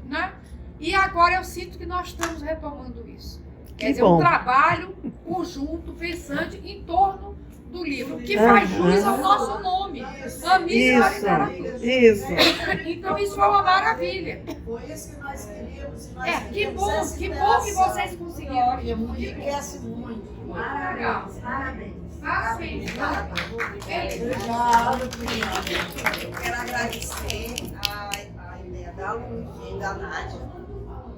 né? E agora eu sinto que nós estamos retomando isso. Quer dizer, um trabalho conjunto, pensante, em torno do livro, que faz jus ao nosso nome, Amigos da Literatura. Isso. Então isso foi uma maravilha. Foi isso que nós queríamos. Que bom que vocês conseguiram. Enriquece muito. Legal. Parabéns. Eu quero agradecer a ideia da Lu e da Nádia,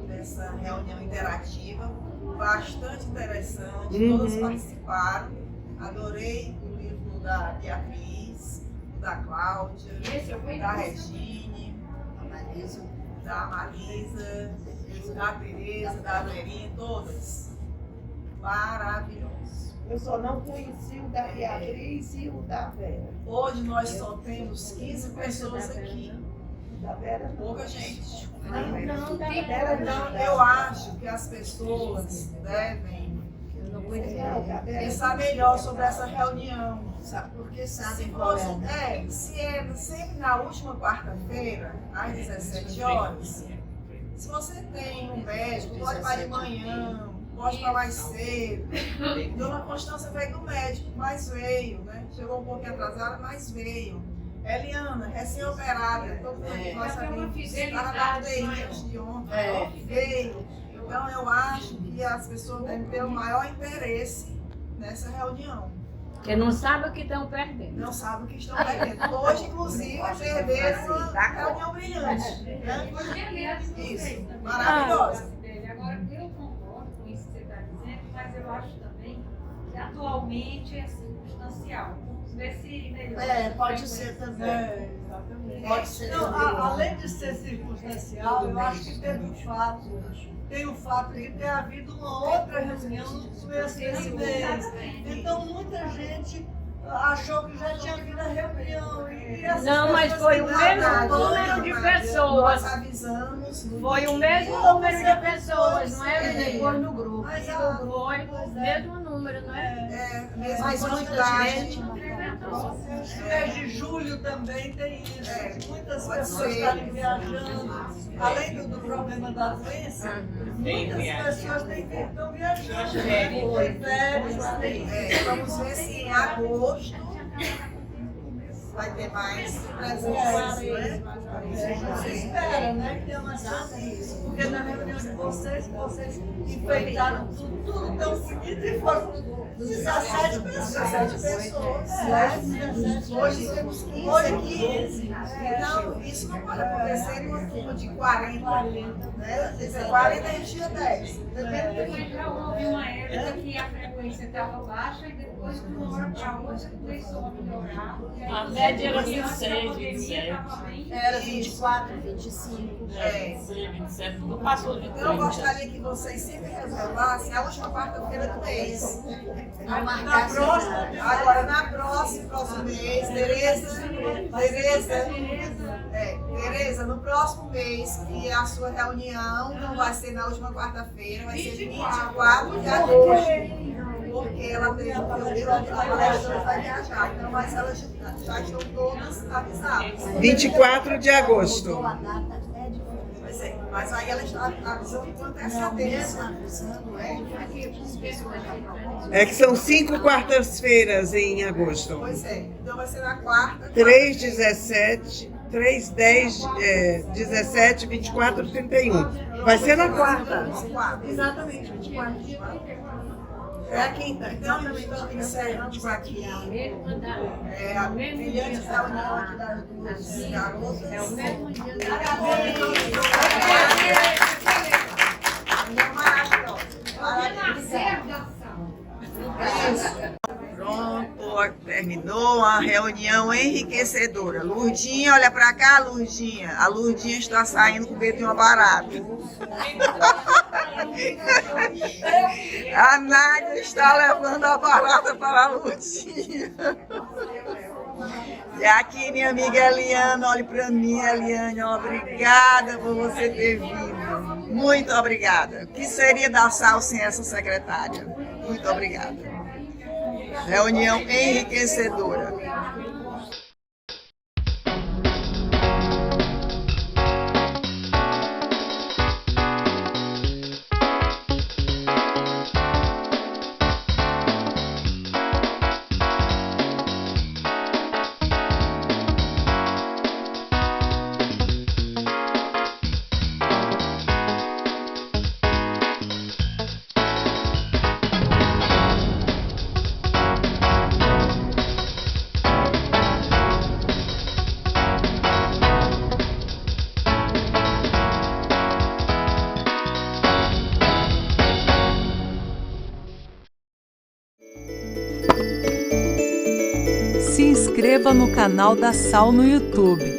dessa reunião interativa, bastante interessante, todos participaram. Adorei o livro da Beatriz, da Cláudia, da Regine, da Marisa, da Tereza, da Adlerine, todas. Maravilhoso. Eu só não conheci o da Beatriz e o da Vera. Hoje nós só temos 15 pessoas aqui. Da Vera, pouca gente. Não, eu acho que as pessoas devem pensar melhor sobre essa reunião. Sabe por que Se é sempre na última quarta-feira, às 17 horas, se você tem um médico, pode ir para de manhã, pode ir para mais cedo. Dona Constância veio do médico, mas veio, né? Chegou um pouquinho atrasada, mas veio. Eliana, recém-operada, todo mundo que nós sabemos, estava na UTI antes de ontem, veio. Então eu acho que as pessoas devem ter o maior interesse nessa reunião. Porque não sabem o que estão perdendo. Não sabem o que estão perdendo. Hoje, inclusive, perderam uma reunião brilhante. Né? Isso, maravilhosa. Agora, eu concordo com isso que você está dizendo, mas eu acho também que atualmente é circunstancial. Vamos ver se melhora. Pode ser também. Pode ser. Não, além de ser circunstancial, eu acho que tem o fato de ter havido uma outra reunião no esse mês. Então muita gente achou que já tinha havido a reunião. Não, mas foi o mesmo número de pessoas. Nós avisamos. Foi o mesmo número de pessoas, não é? Depois no grupo. Mas foi o mesmo número, não é? Mesma quantidade. No mês de julho também tem isso. Muitas pessoas estarem viajando. Além do problema da doença, muitas pessoas estão viajando. Tem férias, tem. Vamos ver se em agosto vai ter mais presença. Você espera, né? Que tenha uma chance. Porque na reunião de vocês enfeitaram tudo tão bonito e foram 17 pessoas. Hoje temos 15. Então, isso não pode acontecer numa turma de 40. Né? Se 40, a gente tinha 10. Já houve uma época que a frequência estava baixa e depois, de uma hora para outra, começou a melhorar. A média era 26, 27. Era 24, 25. 27, não passou de 30. Eu gostaria que vocês sempre reservassem a última quarta-feira do mês. Agora, na próximo mês, Tereza, no próximo mês, que a sua reunião não vai ser na última quarta-feira, vai ser 24 de agosto. Porque porque ela tem o grupo da palestra vai viajar. Então, mas elas já estão todas avisadas. 24 de agosto. Pois é, mas aí ela está avisando com antecedência. É que são 5 quartas-feiras em agosto. Pois é, então vai ser na quarta. 3, 17, 3, 10, 17, 24, 31. Vai ser na quarta. Exatamente, 24. É a quinta. Então, encerramos aqui a brilhante reunião aqui das duas garotas. É o mesmo dia. Pronto, terminou a reunião enriquecedora. Lurdinha, olha pra cá, Lurdinha. A Lurdinha está saindo com medo de uma barata. A Nádia está levando a barata para a Lurdinha. E aqui minha amiga Eliana, olhe para mim, Eliane, obrigada por você ter vindo. Muito obrigada. O que seria da SAL sem essa secretária? Muito obrigada. Reunião enriquecedora. Se inscreva no canal da SAL no YouTube.